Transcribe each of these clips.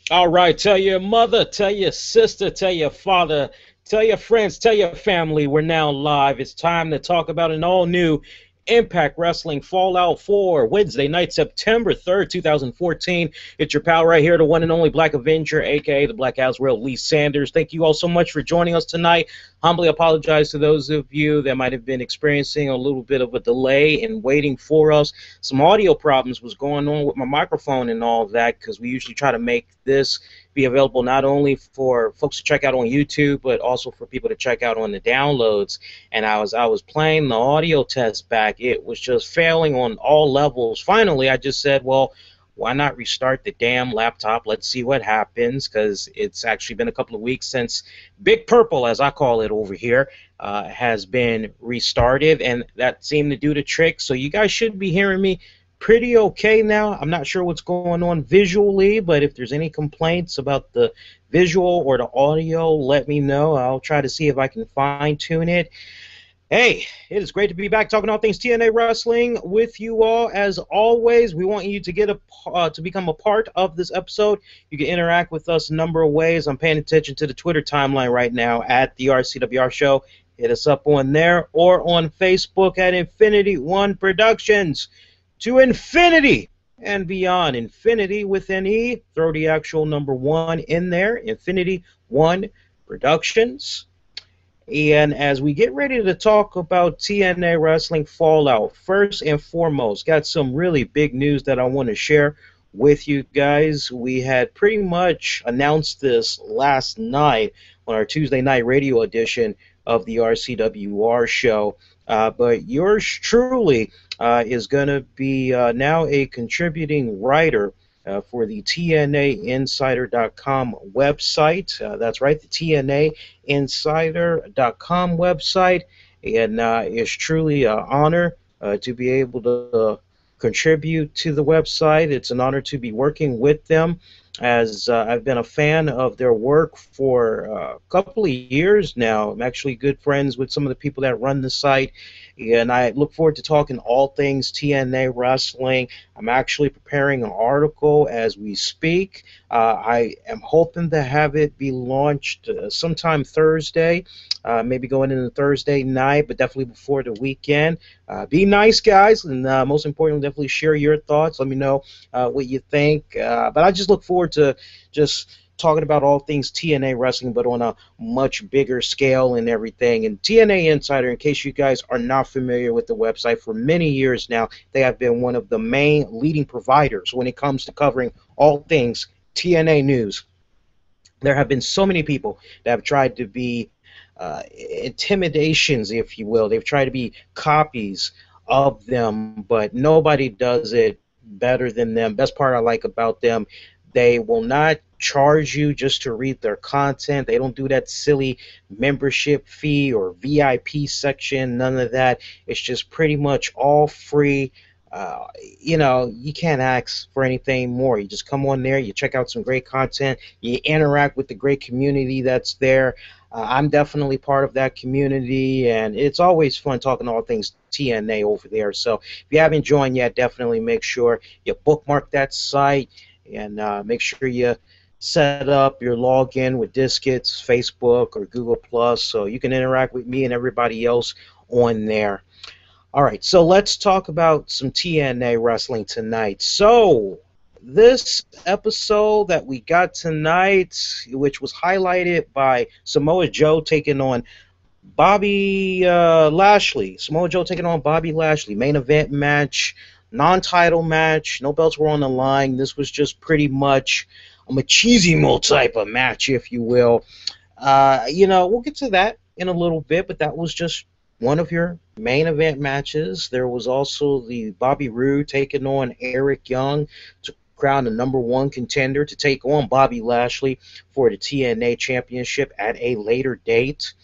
All right, tell your mother, tell your sister, tell your father, tell your friends, tell your family. We're now live. It's time to talk about an all new Impact Wrestling Fallout 4, Wednesday night, September 3rd, 2014. It's your pal right here, the one and only Black Avenger, aka the Black Azrael, Lee Sanders. Thank you all so much for joining us tonight. Humbly apologize to those of you that might have been experiencing a little bit of a delay in waiting for us. Some audio problems was going on with my microphone and all that, because we usually try to make this be available not only for folks to check out on YouTube, but also for people to check out on the downloads. And I was playing the audio test back. It was just failing on all levels. Finally, I just said, well, why not restart the damn laptop? Let's see what happens, because it's actually been a couple of weeks since Big Purple, as I call it over here, has been restarted, and that seemed to do the trick. So you guys should be hearing me pretty okay now. I'm not sure what's going on visually, but if there's any complaints about the visual or the audio, let me know. I'll try to see if I can fine-tune it. Hey, it is great to be back talking all things TNA Wrestling with you all. As always, we want you to to become a part of this episode. You can interact with us a number of ways. I'm paying attention to the Twitter timeline right now at the RCWR Show. Hit us up on there or on Facebook at Infinity One Productions. To infinity and beyond. Infinity with an E. Throw the actual number 1 in there. Infinity One Productions. And as we get ready to talk about TNA Wrestling Fallout, first and foremost, got some really big news that I want to share with you guys. We had pretty much announced this last night on our Tuesday night radio edition of the RCWR show. But yours truly is going to be now a contributing writer for the TNAinsider.com website. That's right, the TNAinsider.com website. And it's truly an honor to be able to contribute to the website. It's an honor to be working with them, as I've been a fan of their work for a couple of years now. I'm actually good friends with some of the people that run the site, and I look forward to talking all things TNA Wrestling. I'm actually preparing an article as we speak. I am hoping to have it be launched sometime Thursday, maybe going into Thursday night, but definitely before the weekend. Be nice, guys, and most importantly, definitely share your thoughts. Let me know what you think. But I just look forward to just talking about all things TNA Wrestling, but on a much bigger scale and everything. And TNA Insider, in case you guys are not familiar with the website, for many years now, they have been one of the main leading providers when it comes to covering all things TNA news. There have been so many people that have tried to be intimidations, if you will. They've tried to be copies of them, but nobody does it better than them. Best part I like about them, they will not charge you just to read their content. They don't do that silly membership fee or VIP section, none of that. It's just pretty much all free. You can't ask for anything more. You just come on there, you check out some great content, you interact with the great community that's there. I'm definitely part of that community, and it's always fun talking all things TNA over there. So if you haven't joined yet, definitely make sure you bookmark that site, and make sure you set up your login with Diskett's, Facebook, or Google Plus, so you can interact with me and everybody else on there. All right, so let's talk about some TNA wrestling tonight. So this episode that we got tonight, which was highlighted by Samoa Joe taking on Bobby Lashley. Samoa Joe taking on Bobby Lashley. Main event match, non-title match. No belts were on the line. This was just pretty much a machismo type of match, if you will. We'll get to that in a little bit, but that was just one of your main event matches. There was also the Bobby Roode taking on Eric Young to crown the #1 contender to take on Bobby Lashley for the TNA Championship at a later date.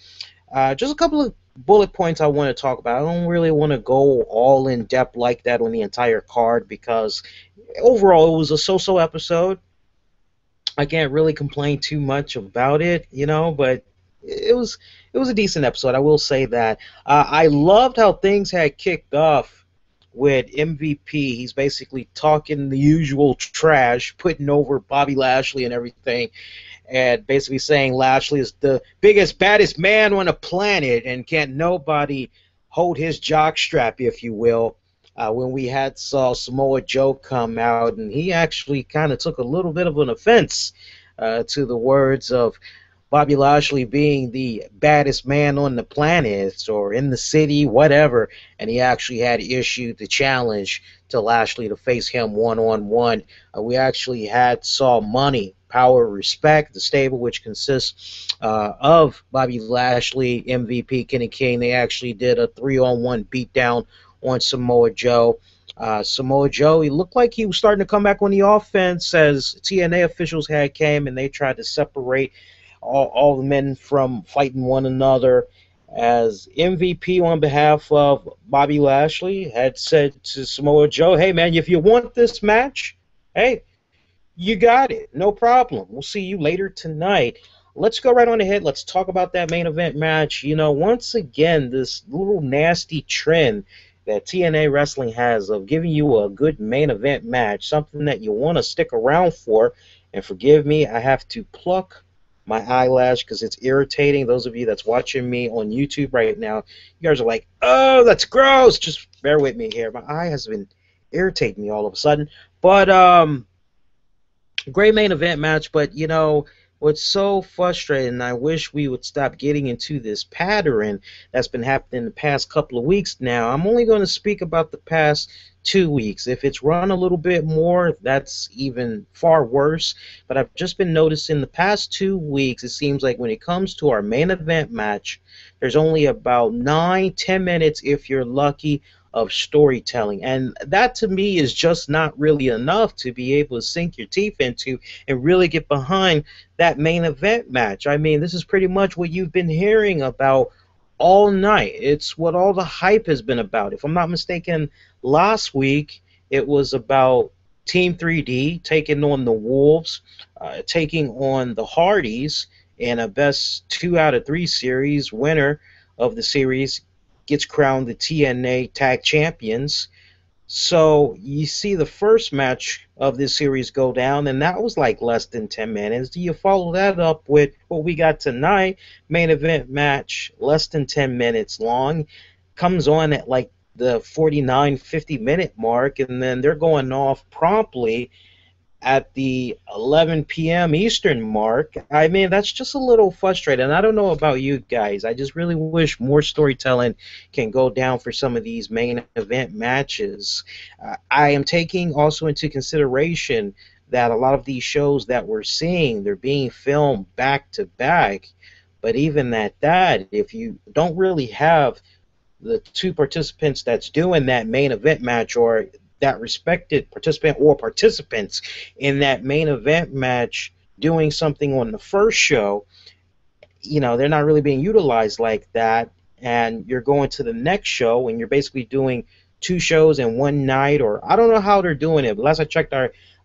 Just a couple of bullet points I want to talk about. I don't really want to go all in depth like that on the entire card, because overall it was a so-so episode. I can't really complain too much about it, but it was a decent episode. I will say that. I loved how things had kicked off with MVP. He's basically talking the usual trash, putting over Bobby Lashley and everything, and basically saying Lashley is the biggest, baddest man on the planet, and can't nobody hold his jockstrap, if you will. When we saw Samoa Joe come out, and he actually kind of took a little bit of an offense to the words of Bobby Lashley being the baddest man on the planet or in the city, whatever, and he actually had issued the challenge to Lashley to face him one-on-one. We actually saw Money, Power, Respect, the stable, which consists of Bobby Lashley, MVP, Kenny King. They actually did a 3-on-1 beatdown on Samoa Joe. Samoa Joe, he looked like he was starting to come back on the offense as TNA officials came and they tried to separate all the men from fighting one another, as MVP on behalf of Bobby Lashley had said to Samoa Joe, hey man, if you want this match, hey, you got it, no problem. We'll see you later tonight. Let's go right on ahead. Let's talk about that main event match. You know, once again, this little nasty trend that TNA Wrestling has of giving you a good main event match, something that you want to stick around for. And forgive me, I have to pluck my eyelash because it's irritating. Those of you that's watching me on YouTube right now, you guys are like, oh, that's gross. Just bear with me here. My eye has been irritating me all of a sudden. But great main event match. But, you know, what's so frustrating, I wish we would stop getting into this pattern that's been happening the past couple of weeks now. I'm only going to speak about the past 2 weeks. If it's run a little bit more, that's even far worse. But I've just been noticing the past 2 weeks, it seems like when it comes to our main event match, there's only about 9-10 minutes, if you're lucky, of storytelling. And that to me is just not really enough to be able to sink your teeth into and really get behind that main event match. I mean, this is pretty much what you've been hearing about all night. It's what all the hype has been about. If I'm not mistaken, last week it was about Team 3D taking on the Wolves, taking on the Hardys in a best 2 out of 3 series. Winner of the series gets crowned the TNA Tag Champions. So you see the first match of this series go down, and that was like less than 10 minutes. Do you follow that up with what we got tonight? Main event match, less than 10 minutes long, comes on at like the 49-50 minute mark, and then they're going off promptly at the 11 p.m. Eastern mark. I mean, that's just a little frustrating. I don't know about you guys. I just really wish more storytelling can go down for some of these main event matches. I am taking also into consideration that a lot of these shows that we're seeing, they're being filmed back to back. But even at that, if you don't really have the 2 participants that's doing that main event match, or that respected participant or participants in that main event match doing something on the first show, you know, they're not really being utilized like that, and you're going to the next show and you're basically doing 2 shows in one night, or I don't know how they're doing it, but last I checked,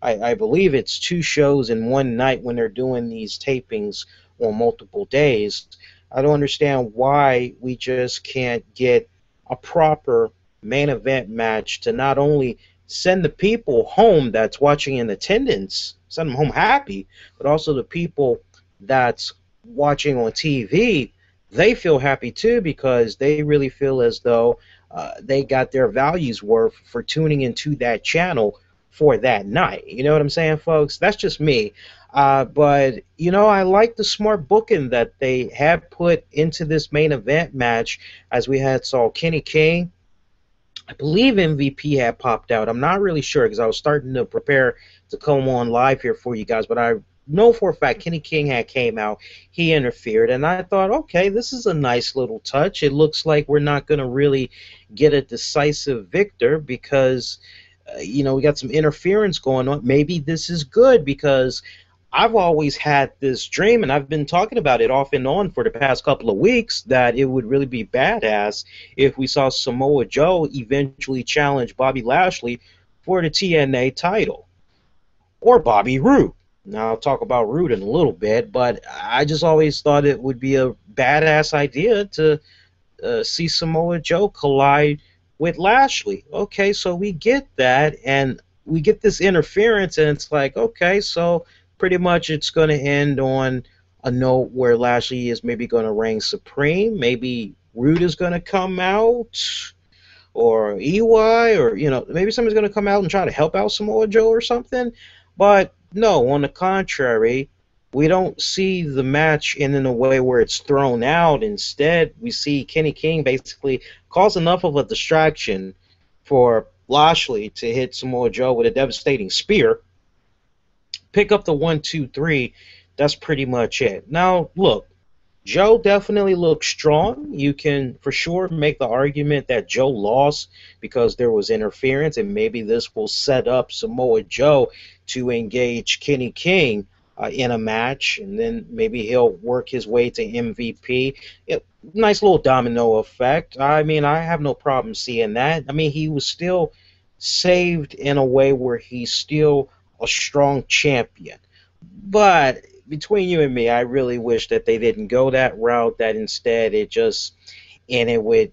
I believe it's 2 shows in one night when they're doing these tapings on multiple days. I don't understand why we just can't get a proper main event match to not only send the people home that's watching in attendance, send them home happy, but also the people that's watching on TV, they feel happy too, because they really feel as though they got their values worth for tuning into that channel for that night. You know what I'm saying, folks? That's just me. But, you know, I like the smart booking that they have put into this main event match, as we saw Kenny King. I believe MVP had popped out. I'm not really sure because I was starting to prepare to come on live here for you guys, but I know for a fact Kenny King had came out. He interfered, and I thought, okay, this is a nice little touch. It looks like we're not going to really get a decisive victor because, you know, we got some interference going on. Maybe this is good because I've always had this dream, and I've been talking about it off and on for the past couple of weeks, that it would really be badass if we saw Samoa Joe eventually challenge Bobby Lashley for the TNA title. Or Bobby Roode. Now, I'll talk about Roode in a little bit, but I just always thought it would be a badass idea to see Samoa Joe collide with Lashley. Okay, so we get that, and we get this interference, and it's like, okay, so pretty much it's going to end on a note where Lashley is maybe going to reign supreme. Maybe Roode is going to come out, or EY, or maybe somebody's going to come out and try to help out Samoa Joe or something. But no, on the contrary, we don't see the match in a way where it's thrown out. Instead, we see Kenny King basically cause enough of a distraction for Lashley to hit Samoa Joe with a devastating spear, pick up the 1-2-3. That's pretty much it. Now, look, Joe definitely looks strong. You can for sure make the argument that Joe lost because there was interference, and maybe this will set up Samoa Joe to engage Kenny King in a match, and then maybe he'll work his way to MVP. Nice little domino effect. I mean, I have no problem seeing that. I mean, he was still saved in a way where he's still a strong champion. But between you and me, I really wish that they didn't go that route, that instead it just ended with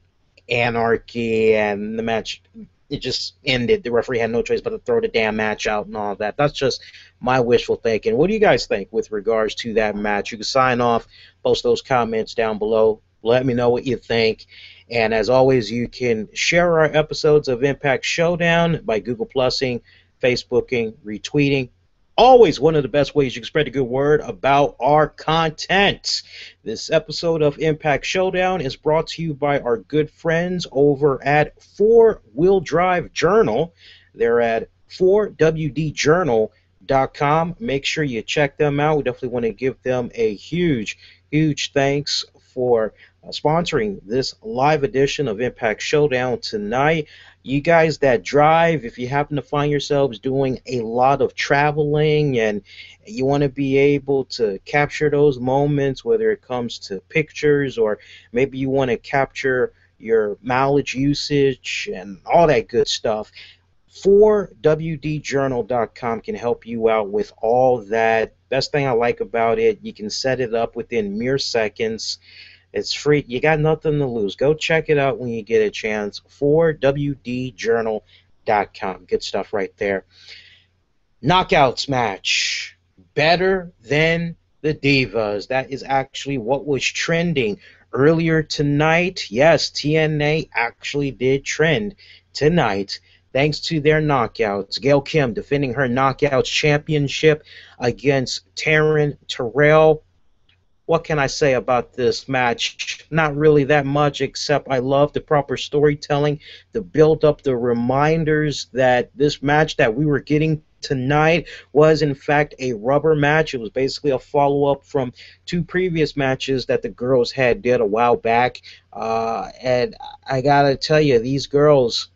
anarchy and the match, it just ended. The referee had no choice but to throw the damn match out and all that. That's just my wishful thinking. What do you guys think with regards to that match? You can sign off, post those comments down below. Let me know what you think. And as always, you can share our episodes of Impact Showdown by Google Plusing, Facebooking, retweeting. Always one of the best ways you can spread the good word about our content. This episode of Impact Showdown is brought to you by our good friends over at 4-Wheel Drive Journal. They're at 4wdjournal.com. Make sure you check them out. We definitely want to give them a huge thanks for sponsoring this live edition of Impact Showdown tonight. You guys that drive, if you happen to find yourselves doing a lot of traveling and you want to be able to capture those moments, whether it comes to pictures or maybe you want to capture your mileage usage and all that good stuff, 4wdjournal.com can help you out with all that. Best thing I like about it, you can set it up within mere seconds. It's free. You got nothing to lose. Go check it out when you get a chance. 4wdjournal.com. Good stuff right there. Knockouts match. Better than the Divas. That is actually what was trending earlier tonight. Yes, TNA actually did trend tonight thanks to their knockouts. Gail Kim defending her knockouts championship against Taryn Terrell. What can I say about this match? Not really that much, except I love the proper storytelling, the build-up, the reminders that this match that we were getting tonight was, in fact, a rubber match. It was basically a follow-up from two previous matches that the girls had did a while back. And I got to tell you, these girls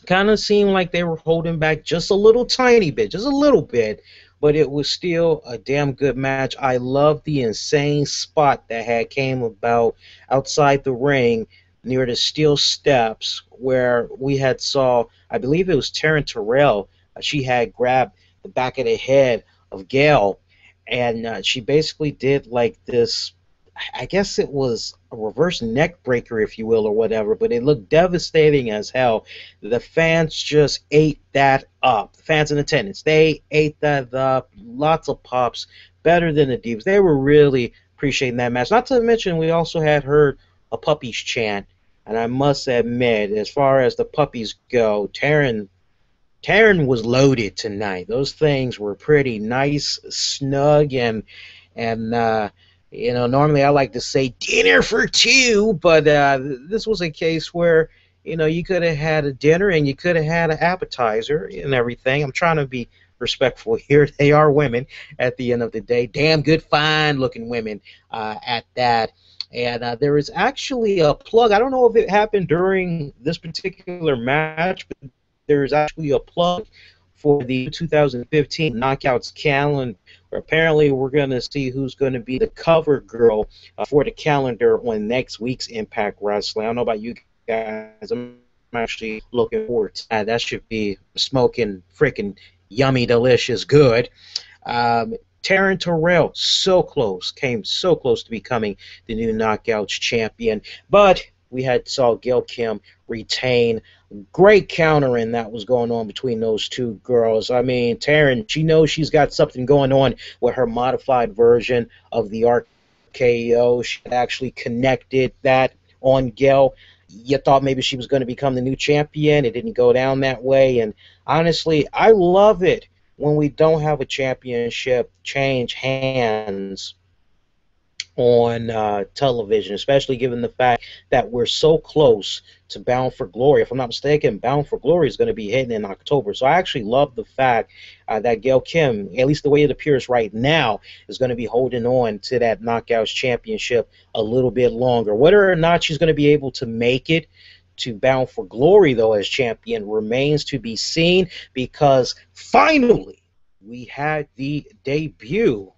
kind of seemed like they were holding back just a little tiny bit, just a little bit. But it was still a damn good match. I love the insane spot that had came about outside the ring near the steel steps where we had saw, I believe it was Taryn Terrell. She had grabbed the back of the head of Gail, and she basically did like this, I guess it was a reverse neck breaker, if you will, or whatever, but it looked devastating as hell. The fans just ate that up. The fans in attendance, they ate that up. Lots of pops, better than the Divas. They were really appreciating that match. Not to mention, we also had heard a puppies chant, and I must admit, as far as the puppies go, Taryn was loaded tonight. Those things were pretty nice, snug, and normally I like to say dinner for two, but this was a case where, you could have had a dinner and you could have had an appetizer and everything. I'm trying to be respectful here. They are women at the end of the day. Damn good, fine-looking women at that. And there is actually a plug. I don't know if it happened during this particular match, but there's actually a plug for the 2015 Knockouts calendar. Apparently, we're going to see who's going to be the cover girl for the calendar on next week's Impact Wrestling. I don't know about you guys. I'm actually looking forward to that. That should be smoking freaking yummy, delicious, good. Taryn Terrell, came so close to becoming the new Knockouts champion. But we had saw Gail Kim retain. Great countering that was going on between those two girls. I mean, Taryn, she knows she's got something going on with her modified version of the RKO. She actually connected that on Gail. You thought maybe she was going to become the new champion. It didn't go down that way. And honestly, I love it when we don't have a championship change hands on television, especially given the fact that we're so close to Bound for Glory. If I'm not mistaken, Bound for Glory is going to be hitting in October. So I actually love the fact that Gail Kim, at least the way it appears right now, is going to be holding on to that Knockouts Championship a little bit longer. Whether or not she's going to be able to make it to Bound for Glory, though, as champion remains to be seen, because finally we had the debut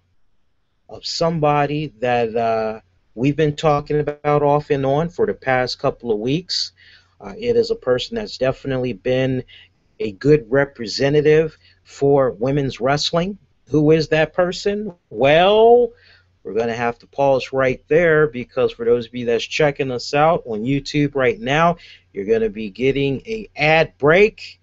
of somebody that we've been talking about off and on for the past couple of weeks. It is a person that's definitely been a good representative for women's wrestling. Who is that person? Well, we're going to have to pause right there, because for those of you that's checking us out on YouTube right now, you're going to be getting an ad break.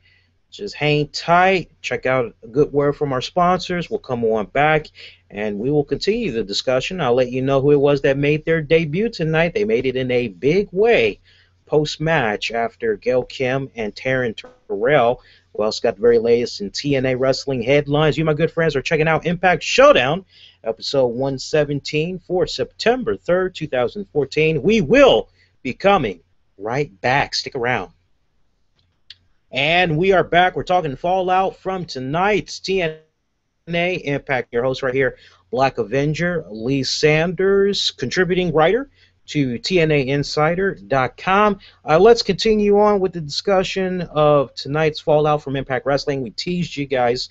Just hang tight. Check out a good word from our sponsors. We'll come on back, and we will continue the discussion. I'll let you know who it was that made their debut tonight. They made it in a big way post-match after Gail Kim and Taryn Terrell. We also got the very latest in TNA wrestling headlines. You, my good friends, are checking out Impact Showdown, episode 117 for September 3rd, 2014. We will be coming right back. Stick around. And we are back. We're talking fallout from tonight's TNA Impact. Your host right here, Black Avenger, Lee Sanders, contributing writer to TNAinsider.com. Let's continue on with the discussion of tonight's fallout from Impact Wrestling. We teased you guys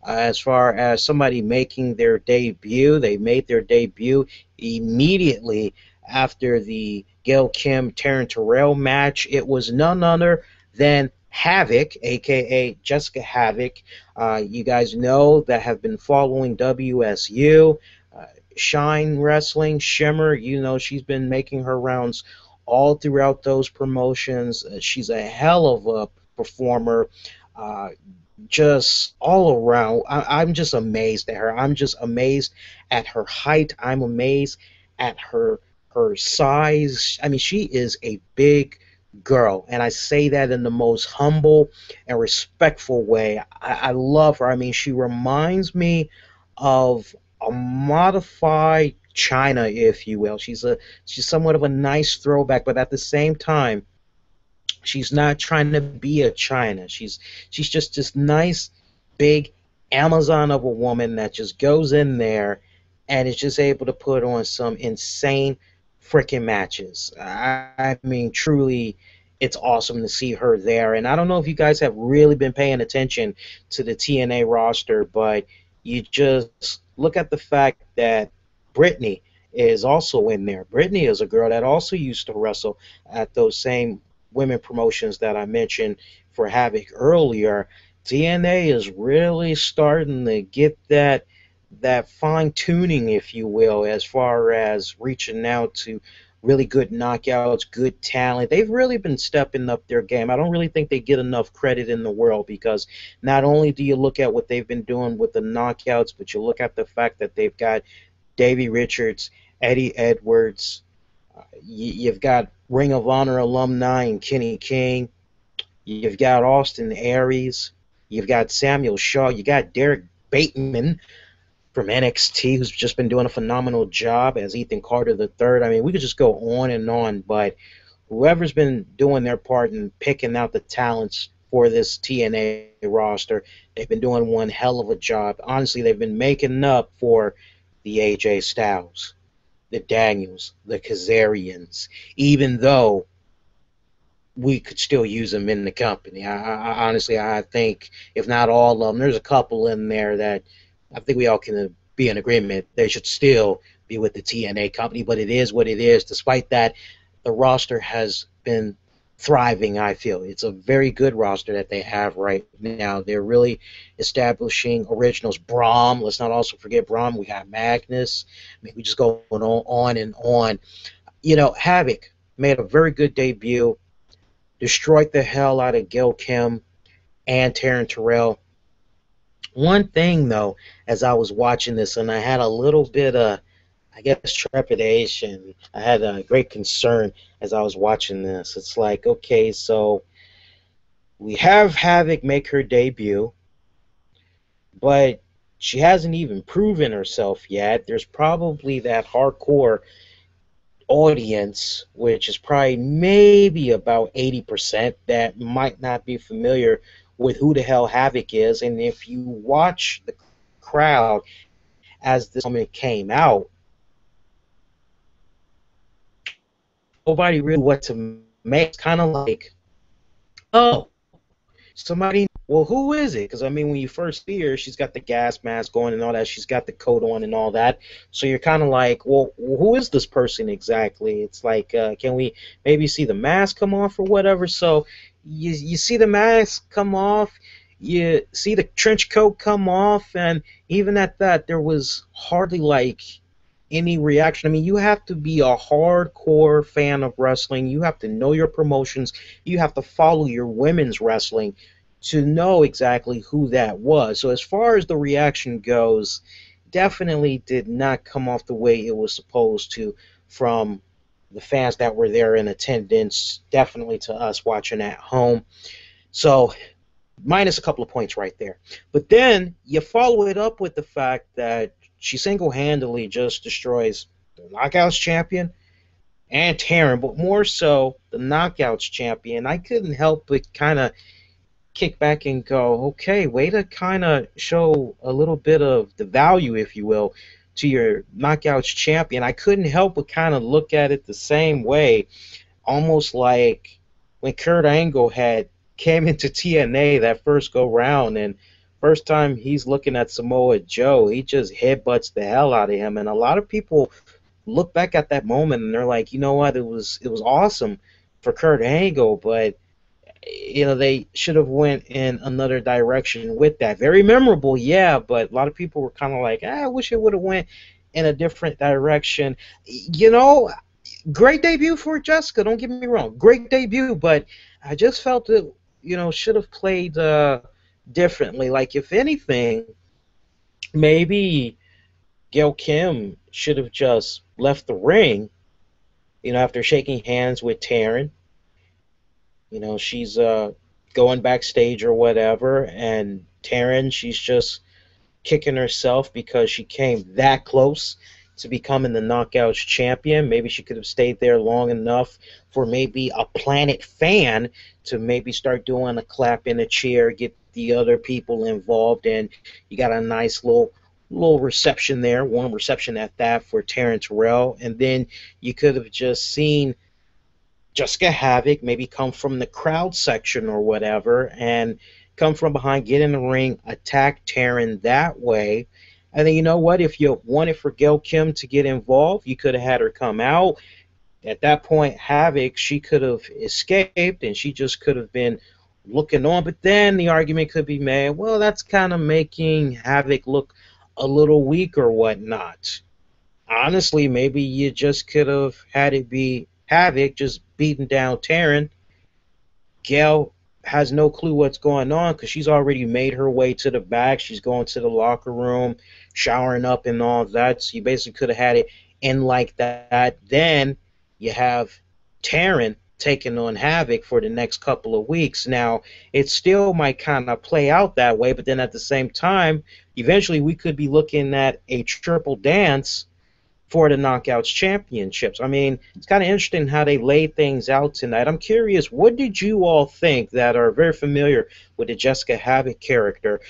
as far as somebody making their debut. They made their debut immediately after the Gail Kim Taryn Terrell match. It was none other than Havok, a.k.a. Jessicka Havok. You guys know that have been following WSU, Shine Wrestling, Shimmer. You know she's been making her rounds all throughout those promotions. She's a hell of a performer, just all around. I'm just amazed at her. I'm just amazed at her height. I'm amazed at her size. I mean, she is a big girl, and I say that in the most humble and respectful way. I love her. I mean, she reminds me of a modified China, if you will. She's somewhat of a nice throwback, but at the same time, she's not trying to be a China. She's just this nice, big Amazon of a woman that just goes in there and is just able to put on some insane freaking matches. I mean, truly, it's awesome to see her there. And I don't know if you guys have really been paying attention to the TNA roster, but you just look at the fact that Brittany is also in there. Brittany is a girl that also used to wrestle at those same women promotions that I mentioned for Havok earlier. TNA is really starting to get that fine-tuning, if you will, as far as reaching out to really good knockouts, good talent. They've really been stepping up their game. I don't really think they get enough credit in the world, because not only do you look at what they've been doing with the knockouts, but you look at the fact that they've got Davey Richards, Eddie Edwards, you've got Ring of Honor alumni and Kenny King, you've got Austin Aries, you've got Samuel Shaw, you got Derek Bateman from NXT, who's just been doing a phenomenal job as Ethan Carter III. I mean, we could just go on, but whoever's been doing their part in picking out the talents for this TNA roster, they've been doing one hell of a job. Honestly, they've been making up for the AJ Styles, the Daniels, the Kazarians, even though we could still use them in the company. I honestly, I think, if not all of them, there's a couple in there that I think we all can be in agreement they should still be with the TNA company, but it is what it is. Despite that, the roster has been thriving, I feel. It's a very good roster that they have right now. They're really establishing originals. Brom, let's not also forget Brom. We got Magnus. I mean, we just go on and on. You know, Havok made a very good debut, destroyed the hell out of Gail Kim and Taryn Terrell. One thing, though, as I was watching this, and I had a little bit of, I guess, trepidation. I had a great concern as I was watching this. It's like, okay, so we have Havok make her debut, but she hasn't even proven herself yet. There's probably that hardcore audience, which is probably maybe about 80%, that might not be familiar with who the hell Havok is. And if you watch the crowd as this moment came out, nobody really knew what to make. It's kind of like, oh, somebody, well, who is it? Because, I mean, when you first see her, she's got the gas mask on and all that. She's got the coat on and all that. So you're kind of like, well, who is this person exactly? It's like, can we maybe see the mask come off or whatever? So you see the mask come off. You see the trench coat come off. And even at that, there was hardly, like, any reaction. I mean, you have to be a hardcore fan of wrestling. You have to know your promotions. You have to follow your women's wrestling to know exactly who that was. So as far as the reaction goes, definitely did not come off the way it was supposed to from the fans that were there in attendance, definitely to us watching at home. So minus a couple of points right there. But then you follow it up with the fact that she single-handedly just destroys the Knockouts champion and Taryn, but more so the Knockouts champion. I couldn't help but kind of kick back and go, okay, way to kind of show a little bit of the value, if you will, to your Knockouts champion. I couldn't help but kind of look at it the same way, almost like when Kurt Angle had came into TNA that first go-round, and first time he's looking at Samoa Joe, he just headbutts the hell out of him. And a lot of people look back at that moment and they're like, you know what, it was awesome for Kurt Angle, but you know, they should have went in another direction with that. Very memorable, yeah, but a lot of people were kind of like, I wish it would have went in a different direction. You know, great debut for Jessicka, don't get me wrong. Great debut, but I just felt it, you know, should have played differently. Like, if anything, maybe Gail Kim should have just left the ring, you know, after shaking hands with Taryn. You know, she's going backstage or whatever, and Taryn, she's just kicking herself because she came that close to becoming the Knockouts champion. Maybe she could have stayed there long enough for maybe a Planet fan to maybe start doing a clap in a chair, get the other people involved, and you got a nice little reception there, warm reception at that for Taryn Terrell. And then you could have just seen Jessicka Havok maybe come from the crowd section or whatever and come from behind, get in the ring, attack Taryn that way. And then, you know what, if you wanted for Gail Kim to get involved, you could have had her come out. At that point, Havok, she could have escaped and she just could have been looking on. But then the argument could be made, well, that's kind of making Havok look a little weak or whatnot. Honestly, maybe you just could have had it be Havok just beating down Taryn. Gail has no clue what's going on because she's already made her way to the back. She's going to the locker room, showering up and all that. So you basically could have had it in like that. Then you have Taryn taking on Havok for the next couple of weeks. Now, it still might kind of play out that way, but then at the same time, eventually we could be looking at a triple dance for the Knockouts championships. I mean, it's kind of interesting how they laid things out tonight. I'm curious, what did you all think that are very familiar with the Jessicka Havok character?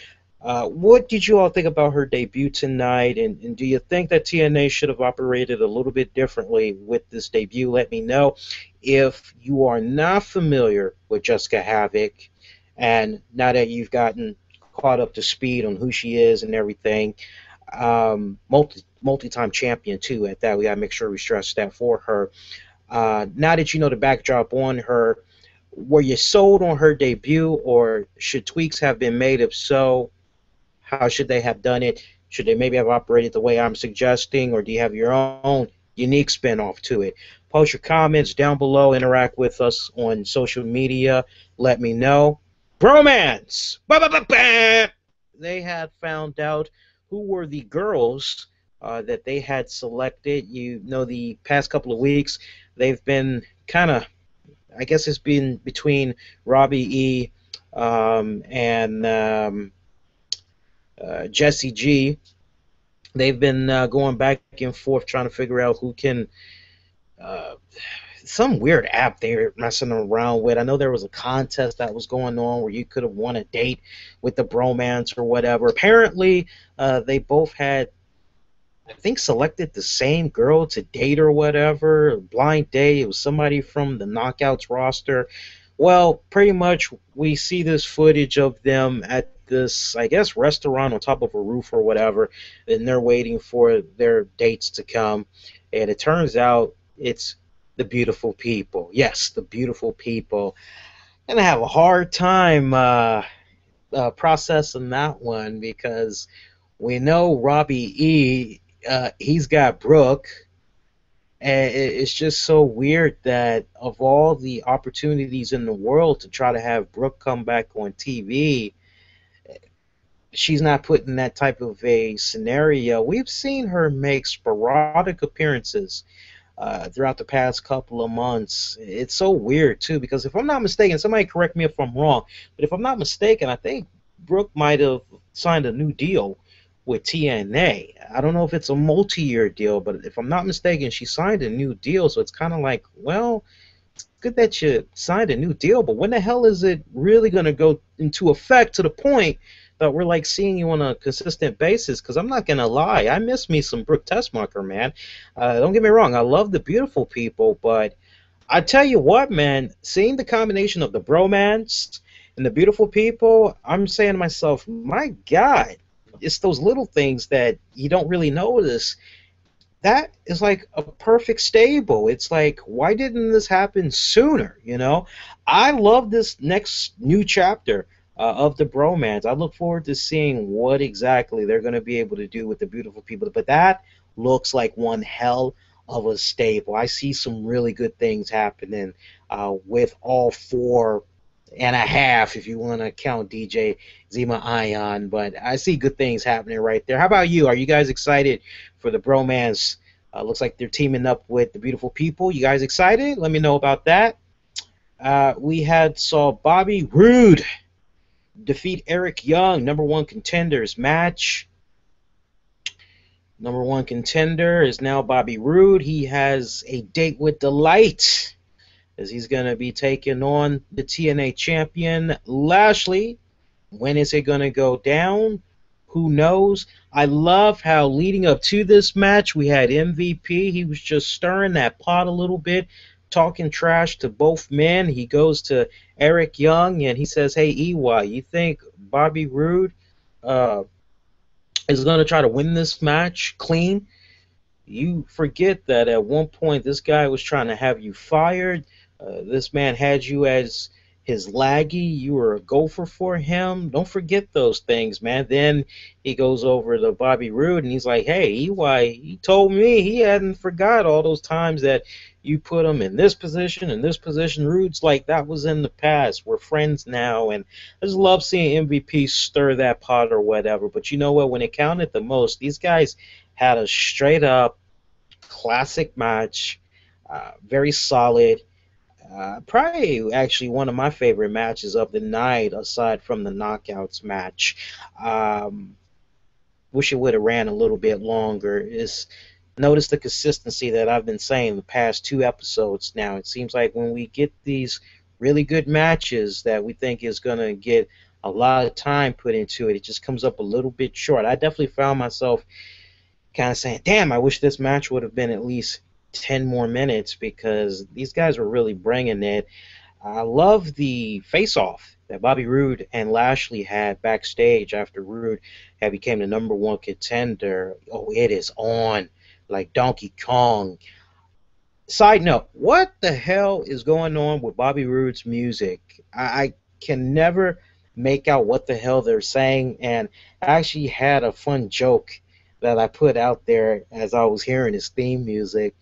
What did you all think about her debut tonight, and do you think that TNA should have operated a little bit differently with this debut? Let me know. If you are not familiar with Jessicka Havok, and now that you've gotten caught up to speed on who she is and everything, multi-time champion too at that, we gotta make sure we stress that for her. Now that you know the backdrop on her, were you sold on her debut, or should tweaks have been made? If so, how should they have done it? Should they maybe have operated the way I'm suggesting, or do you have your own unique spin-off to it? Post your comments down below. Interact with us on social media. Let me know. Bromance! Ba-ba-ba-ba! They had found out who were the girls that they had selected. You know, the past couple of weeks, they've been kind of, I guess it's been between Robbie E. and Jessie G. They've been going back and forth trying to figure out who can. Some weird app they're messing around with. I know there was a contest that was going on where you could have won a date with the Bromance or whatever. Apparently, they both had, I think, selected the same girl to date or whatever. Blind date. It was somebody from the Knockouts roster. Well, pretty much we see this footage of them at this, I guess, restaurant on top of a roof or whatever, and they're waiting for their dates to come. And it turns out it's the beautiful people. Yes, the beautiful people. And I have a hard time processing that one because we know Robbie E. He's got Brooke. And it's just so weird that of all the opportunities in the world to try to have Brooke come back on TV, she's not put in that type of a scenario. We've seen her make sporadic appearances throughout the past couple of months. It's so weird, too, because if I'm not mistaken, somebody correct me if I'm wrong, but if I'm not mistaken, I think Brooke might have signed a new deal with TNA. I don't know if it's a multi-year deal, but if I'm not mistaken, she signed a new deal, so it's kind of like, well, it's good that you signed a new deal, but when the hell is it really going to go into effect to the point that we're like seeing you on a consistent basis? Because I'm not going to lie, I miss me some Brooke Tessmacher, man. Don't get me wrong, I love the beautiful people, but I tell you what, man, seeing the combination of the Bromance and the beautiful people, I'm saying to myself, my God, it's those little things that you don't really notice. That is like a perfect stable. It's like, why didn't this happen sooner, you know? I love this next new chapter of the Bromance. I look forward to seeing what exactly they're going to be able to do with the beautiful people. But that looks like one hell of a stable. I see some really good things happening with all 4.5, if you want to count DJ Zima Ion. But I see good things happening right there. How about you? Are you guys excited for the Bromance? Looks like they're teaming up with the beautiful people. You guys excited? Let me know about that. We saw Bobby Roode defeat Eric Young, #1 contenders match. #1 contender is now Bobby Roode. He has a date with the light, as he's going to be taking on the TNA champion, Lashley. When is it going to go down? Who knows? I love how leading up to this match, we had MVP. He was just stirring that pot a little bit, talking trash to both men. He goes to Eric Young, and he says, hey, EY, you think Bobby Roode is going to try to win this match clean? You forget that at one point this guy was trying to have you fired. This man had you as his laggy. You were a gopher for him. Don't forget those things, man. Then he goes over to Bobby Roode, and he's like, hey, EY, he told me he hadn't forgot all those times that you put him in this position and this position. Roode's like, that was in the past. We're friends now. And I just love seeing MVP stir that pot or whatever. But you know what? When it counted the most, these guys had a straight-up classic match, very solid. Probably actually one of my favorite matches of the night, aside from the Knockouts match. Wish it would have ran a little bit longer. Notice the consistency that I've been saying the past 2 episodes now. It seems like when we get these really good matches that we think is going to get a lot of time put into it, it just comes up a little bit short. I definitely found myself kind of saying, damn, I wish this match would have been at least 10 more minutes, because these guys were really bringing it. I love the face-off that Bobby Roode and Lashley had backstage after Roode had became the #1 contender. Oh, it is on like Donkey Kong. Side note, what the hell is going on with Bobby Roode's music? I can never make out what the hell they're saying, and I actually had a fun joke that I put out there as I was hearing his theme music.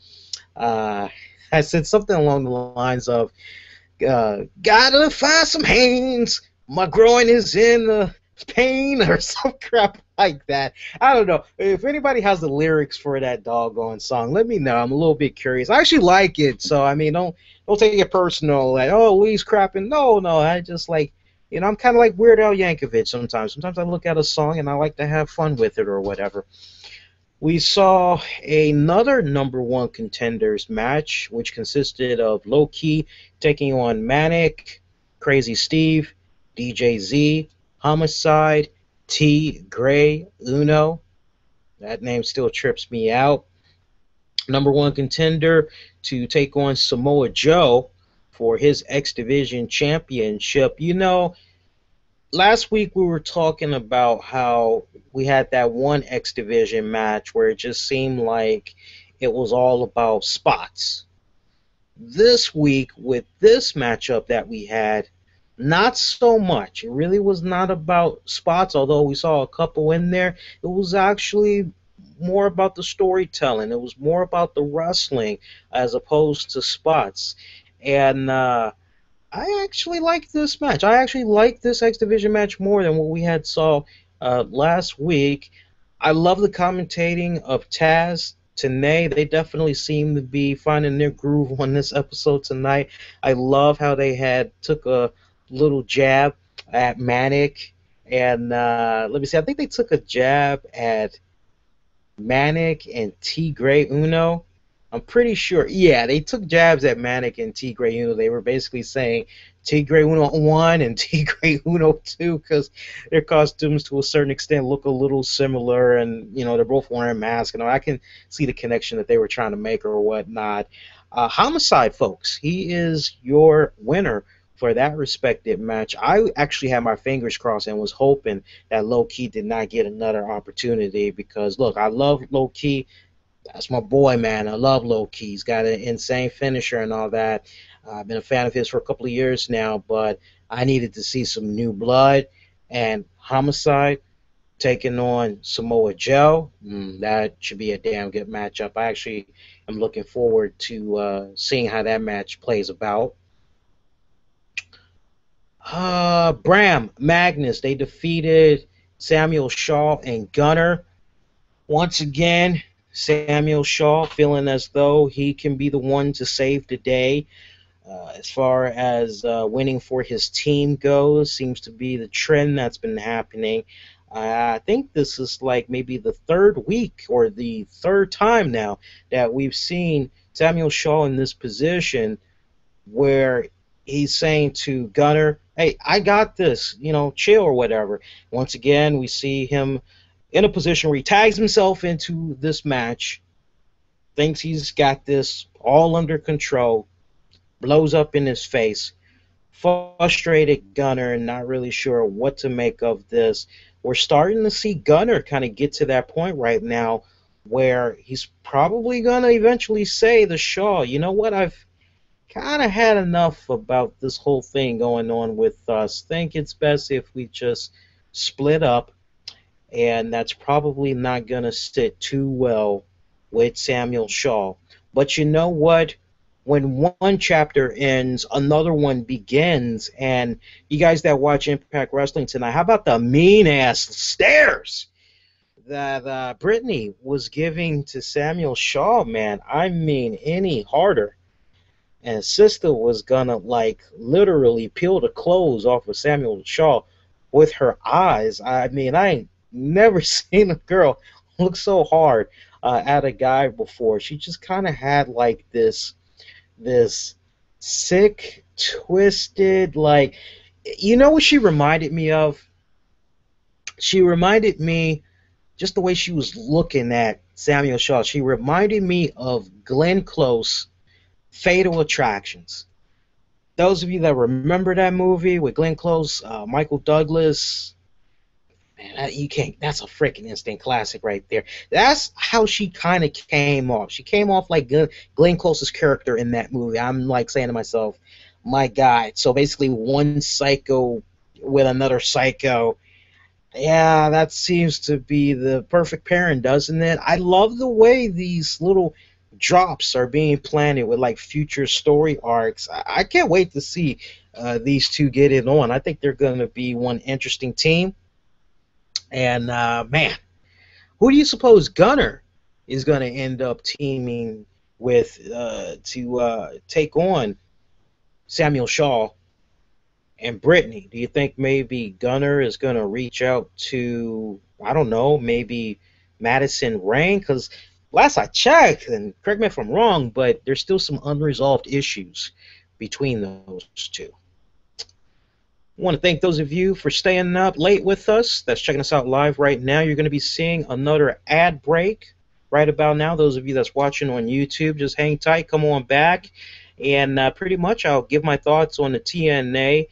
I said something along the lines of, gotta find some hands. My groin is in pain or some crap like that. I don't know. If anybody has the lyrics for that doggone song, let me know. I'm a little bit curious. I actually like it, so I mean, don't take it personal. Like, oh, Lee's crapping. No, no. I just like, I'm kind of like Weird Al Yankovic sometimes. Sometimes I look at a song and I like to have fun with it or whatever. We saw another number one contenders match, which consisted of Low Key taking on Manic, Crazy Steve, DJ Z, Homicide, T, Gray, Uno. That name still trips me out. Number one contender to take on Samoa Joe for his X Division championship. Last week we were talking about how we had that one X Division match where it just seemed like it was all about spots. This week, with this matchup that we had, not so much. It really was not about spots, although we saw a couple in there. It was actually more about the storytelling. It was more about the wrestling as opposed to spots. And I actually like this match. I actually like this X Division match more than what we had saw last week. I love the commentating of Taz, Tunein. They definitely seem to be finding their groove on this episode tonight. I love how they took a little jab at Manic. And let me see, I think they took a jab at Manic and T. Gray Uno. I'm pretty sure. Yeah, they took jabs at Manic and T. Gray Uno. They were basically saying T. Gray Uno 1 and T. Gray Uno 2 because their costumes to a certain extent look a little similar, and they're both wearing masks. And I can see the connection that they were trying to make or whatnot. Homicide, folks, he is your winner for that respected match. I actually had my fingers crossed and was hoping that Low Key did not get another opportunity because, look, I love Low Key. That's my boy, man. I love Low Key. He's got an insane finisher and all that. I've been a fan of his for a couple of years now, but I needed to see some new blood. And Homicide taking on Samoa Joe, that should be a damn good matchup. I actually am looking forward to seeing how that match plays about. Bram, Magnus, they defeated Samuel Shaw and Gunner. Once again, Samuel Shaw feeling as though he can be the one to save the day. As far as winning for his team goes, seems to be the trend that's been happening. I think this is like maybe the third week or the third time now that we've seen Samuel Shaw in this position where he's saying to Gunner, hey, I got this, chill or whatever. Once again, we see him in a position where he tags himself into this match, thinks he's got this all under control, blows up in his face, frustrated Gunner, not really sure what to make of this. We're starting to see Gunner kind of get to that point right now where he's probably going to eventually say to Shaw, you know what, I've kind of had enough about this whole thing going on with us. Think it's best if we just split up. And that's probably not going to sit too well with Samuel Shaw. But you know what? When one chapter ends, another one begins. And you guys that watch Impact Wrestling tonight, how about the mean-ass stares that Brittany was giving to Samuel Shaw, man? I mean, any harder. And sister was going to, literally peel the clothes off of Samuel Shaw with her eyes. I mean, I ain't never seen a girl look so hard at a guy before. She just kind of had this sick, twisted, what she reminded me of? She reminded me, just the way she was looking at Samuel Shaw, she reminded me of Glenn Close, Fatal Attractions. Those of you that remember that movie with Glenn Close, Michael Douglas, man, you can't. That's a freaking instant classic right there. That's how she kind of came off. She came off like Glenn Close's character in that movie. I'm saying to myself, my God. So basically, one psycho with another psycho. Yeah, that seems to be the perfect pairing, doesn't it? I love the way these little drops are being planted with like future story arcs. I can't wait to see these two get it on. I think they're going to be one interesting team. And man, who do you suppose Gunner is going to end up teaming with to take on Samuel Shaw and Brittany? Do you think maybe Gunner is going to reach out to, I don't know, maybe Madison Rain? Because last I checked, and correct me if I'm wrong, but there's still some unresolved issues between those two. I want to thank those of you for staying up late with us. That's checking us out live right now. You're going to be seeing another ad break right about now. Those of you that's watching on YouTube, just hang tight. Come on back. And pretty much I'll give my thoughts on the TNA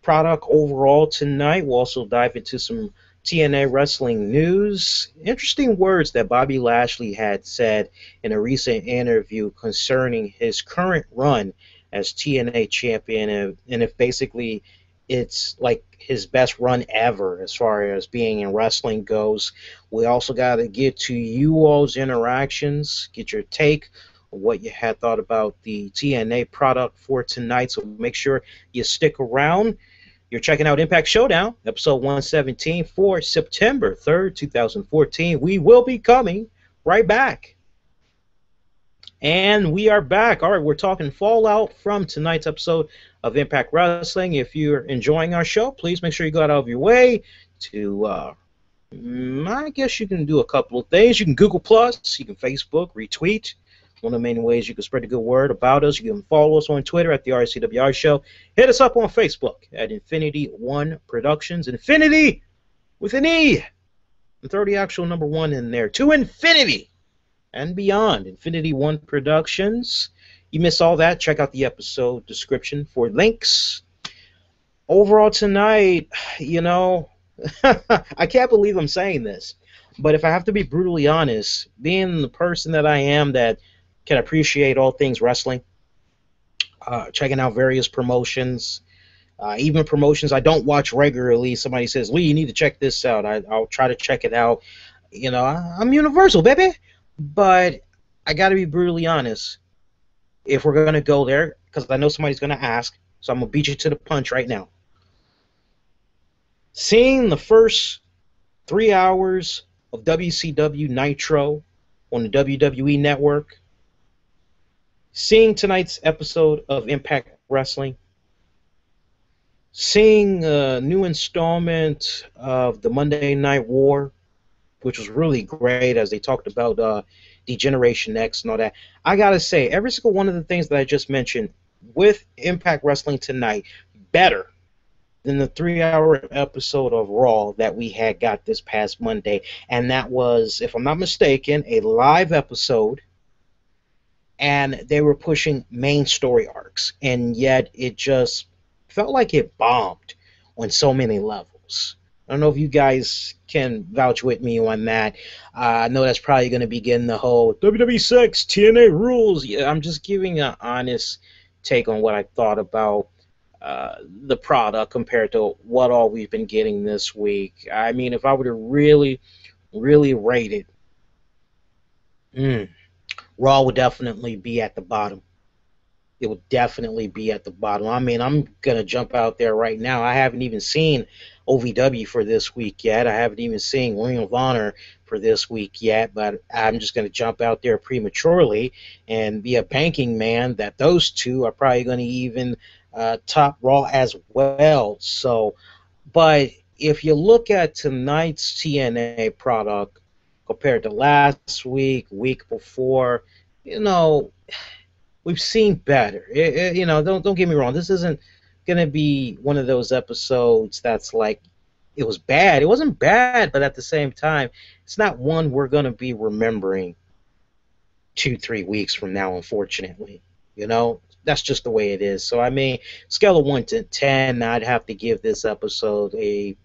product overall tonight. We'll also dive into some TNA wrestling news. Interesting words that Bobby Lashley had said in a recent interview concerning his current run as TNA champion, and if basically it's like his best run ever as far as being in wrestling goes. We also got to get to you all's interactions, get your take on what you had thought about the TNA product for tonight. So make sure you stick around. You're checking out Impact Showdown, episode 117 for September 3rd, 2014. We will be coming right back. And we are back. All right, we're talking fallout from tonight's episode of Impact Wrestling. If you're enjoying our show, please make sure you go out of your way to, I guess you can do a couple of things. You can Google+, you can Facebook, retweet. One of the main ways you can spread the good word about us. You can follow us on Twitter at the RCWR Show. Hit us up on Facebook at Infinity One Productions. Infinity with an E. And throw the actual number 1 in there. To infinity and beyond. Infinity One Productions. You miss all that, check out the episode description for links. Overall tonight, you know, I can't believe I'm saying this, but if I have to be brutally honest, being the person that I am that can appreciate all things wrestling, checking out various promotions, even promotions I don't watch regularly. Somebody says, Lee, you need to check this out. I'll try to check it out. You know, I'm universal, baby. But I got to be brutally honest. If we're going to go there, because I know somebody's going to ask, so I'm going to beat you to the punch right now. Seeing the first 3 hours of WCW Nitro on the WWE Network, seeing tonight's episode of Impact Wrestling, seeing a new installment of the Monday Night War, which was really great as they talked about Degeneration X and all that. I gotta say, every single one of the things that I just mentioned with Impact Wrestling tonight, better than the 3-hour episode of Raw that we had got this past Monday. And that was, if I'm not mistaken, a live episode, and they were pushing main story arcs, and yet it just felt like it bombed on so many levels. I don't know if you guys can vouch with me on that. I know that's probably going to be getting the whole WWE 6, TNA rules. Yeah, I'm just giving an honest take on what I thought about the product compared to what all we've been getting this week. I mean, if I were to really, really rate it, Raw would definitely be at the bottom. It would definitely be at the bottom. I mean, I'm going to jump out there right now. I haven't even seen OVW for this week yet. I haven't even seen Ring of Honor for this week yet, but I'm just going to jump out there prematurely and be a banking man that those two are probably going to even top Raw as well. So, but if you look at tonight's TNA product compared to last week, week before, you know, we've seen better. You know, don't get me wrong. This isn't going to be one of those episodes that's like, it was bad. It wasn't bad, but at the same time, it's not one we're going to be remembering 2-3 weeks from now, unfortunately. You know, that's just the way it is. So, I mean, scale of 1 to 10, I'd have to give this episode a,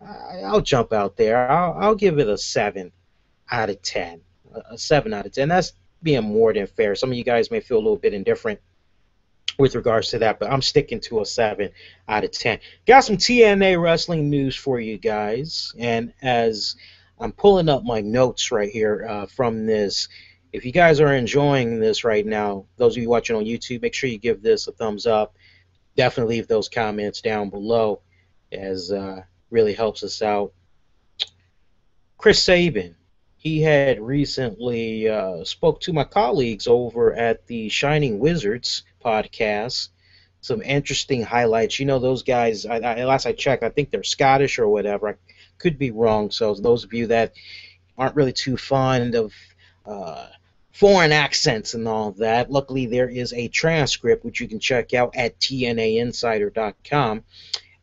I'll jump out there. I'll give it a 7 out of 10. A 7 out of 10. That's being more than fair. Some of you guys may feel a little bit indifferent with regards to that, but I'm sticking to a 7 out of 10. Got some TNA wrestling news for you guys, and as I'm pulling up my notes right here from this, If you guys are enjoying this right now, those of you watching on YouTube, make sure you give this a thumbs up. Definitely leave those comments down below, as really helps us out. Chris Sabin, he had recently spoke to my colleagues over at the Shining Wizards podcast. Some interesting highlights. You know, those guys, last I checked, I think they're Scottish or whatever. I could be wrong. So those of you that aren't really too fond of foreign accents and all of that, luckily there is a transcript which you can check out at TNAinsider.com.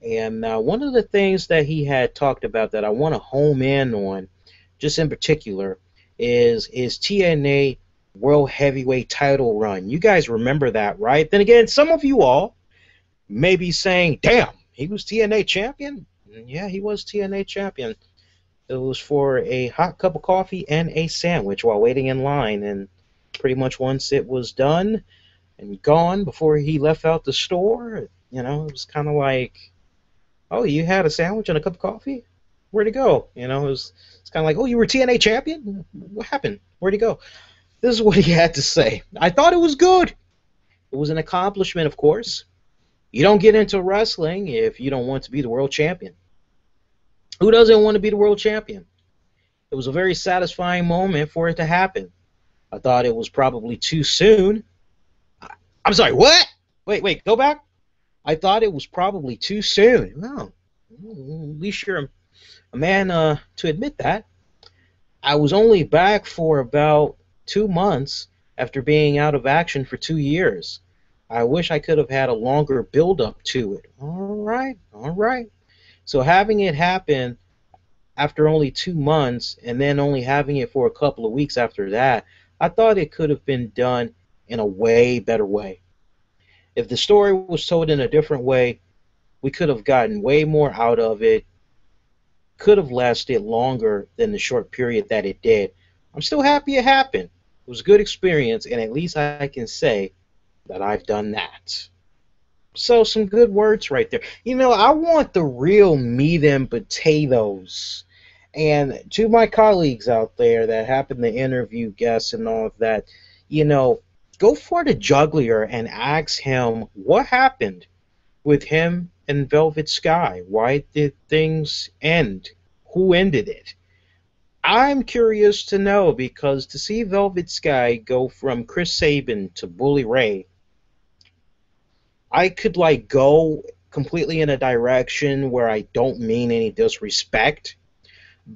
And one of the things that he had talked about that I want to home in on, just in particular, is TNA World Heavyweight title run. You guys remember that, right? Then again, some of you all may be saying, damn, he was TNA champion? Yeah, he was TNA champion. It was for a hot cup of coffee and a sandwich while waiting in line, and pretty much once it was done and gone before he left out the store, you know, it was kind of like, oh, you had a sandwich and a cup of coffee? Where'd it go? You know, it's kind of like, oh, you were TNA champion? What happened? Where'd he go? This is what he had to say. I thought it was good. It was an accomplishment, of course. You don't get into wrestling if you don't want to be the world champion. Who doesn't want to be the world champion? It was a very satisfying moment for it to happen. I thought it was probably too soon. I'm sorry, what? Wait, go back. I thought it was probably too soon. Well, at least you're a man to admit that. I was only back for about 2 months after being out of action for 2 years. I wish I could have had a longer build-up to it. All right. So having it happen after only 2 months and then only having it for a couple of weeks after that, I thought it could have been done in a way better way. If the story was told in a different way, we could have gotten way more out of it, could have lasted longer than the short period that it did. I'm still happy it happened. It was a good experience, and at least I can say that I've done that. So some good words right there. You know, I want the real meat and potatoes. And to my colleagues out there that happen to interview guests and all of that, you know, go for the juggler and ask him what happened with him and Velvet Sky. Why did things end? Who ended it? I'm curious to know, because to see Velvet Sky go from Chris Sabin to Bully Ray, I could like go completely in a direction where I don't mean any disrespect,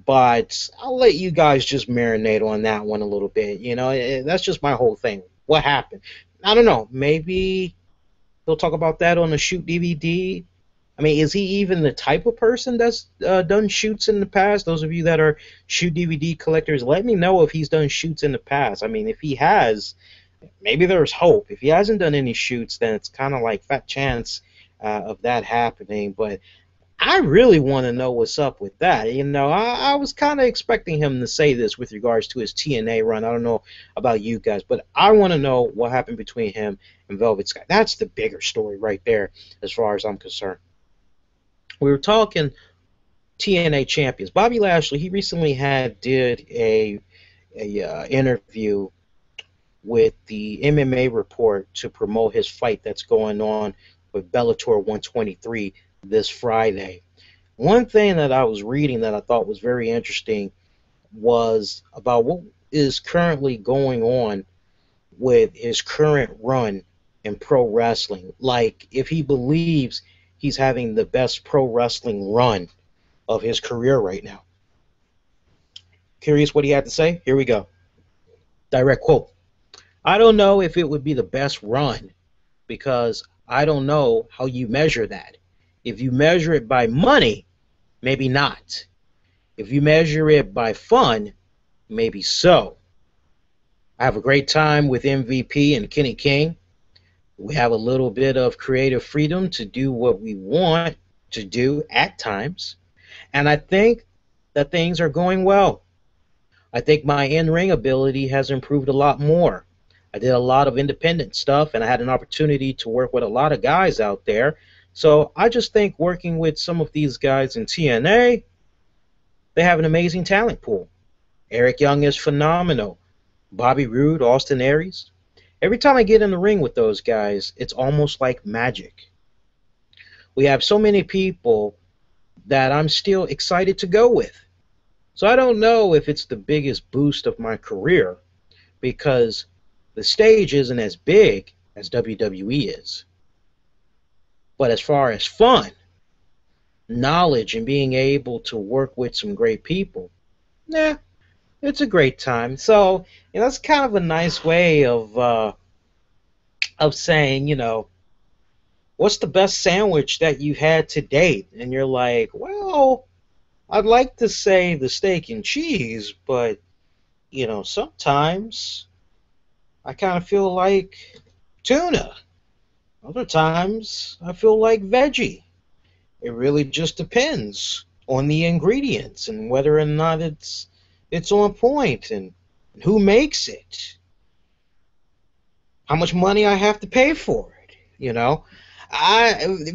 but I'll let you guys just marinate on that one a little bit. You know, that's just my whole thing. What happened? I don't know. Maybe they'll talk about that on the Shoot DVD. I mean, is he even the type of person that's done shoots in the past? Those of you that are Shoot DVD collectors, let me know if he's done shoots in the past. I mean, if he has, maybe there's hope. If he hasn't done any shoots, then it's kind of like fat chance of that happening. But I really want to know what's up with that. You know, I was kind of expecting him to say this with regards to his TNA run. I don't know about you guys, but I want to know what happened between him and Velvet Sky. That's the bigger story right there as far as I'm concerned. We were talking TNA champions. Bobby Lashley, he recently did a interview with the MMA Report to promote his fight that's going on with Bellator 123 this Friday. One thing that I was reading that I thought was very interesting was about what is currently going on with his current run in pro wrestling. Like, if he believes he's having the best pro wrestling run of his career right now. Curious what he had to say? Here we go. Direct quote. I don't know if it would be the best run, because I don't know how you measure that. If you measure it by money, maybe not. If you measure it by fun, maybe so. I have a great time with MVP and Kenny King. We have a little bit of creative freedom to do what we want to do at times. And I think that things are going well. I think my in-ring ability has improved a lot more. I did a lot of independent stuff, and I had an opportunity to work with a lot of guys out there. So I just think working with some of these guys in TNA, they have an amazing talent pool. Eric Young is phenomenal. Bobby Roode, Austin Aries. Every time I get in the ring with those guys, it's almost like magic. We have so many people that I'm still excited to go with. So I don't know if it's the biggest boost of my career because the stage isn't as big as WWE is. But as far as fun, knowledge, and being able to work with some great people, nah, it's a great time. So that's kind of a nice way of saying, what's the best sandwich that you've had to date? And you're like, well, I'd like to say the steak and cheese, but sometimes I kind of feel like tuna. Other times I feel like veggie. It really just depends on the ingredients and whether or not it's on point and who makes it. How much money I have to pay for it.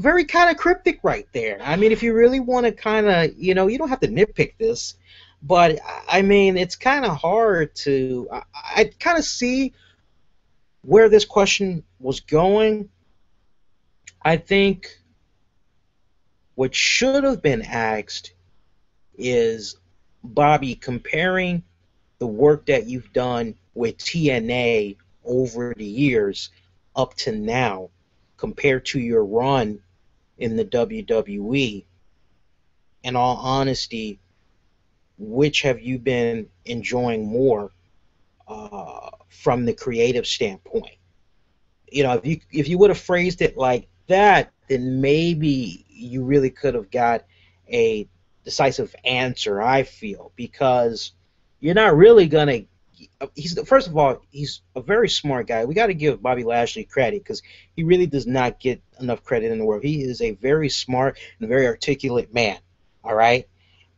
Very kind of cryptic right there. I mean, if you really want to kind of, you don't have to nitpick this, but I mean, it's kind of hard to. I kind of see where this question was going. I think what should have been asked is, Bobby, comparing the work that you've done with TNA over the years up to now compared to your run in the WWE, in all honesty, which have you been enjoying more from the creative standpoint? If you would have phrased it like that, then maybe you really could have got a decisive answer, I feel, because you're not really going to. First of all, he's a very smart guy. We got to give Bobby Lashley credit because he really does not get enough credit in the world. He is a very smart and very articulate man, all right?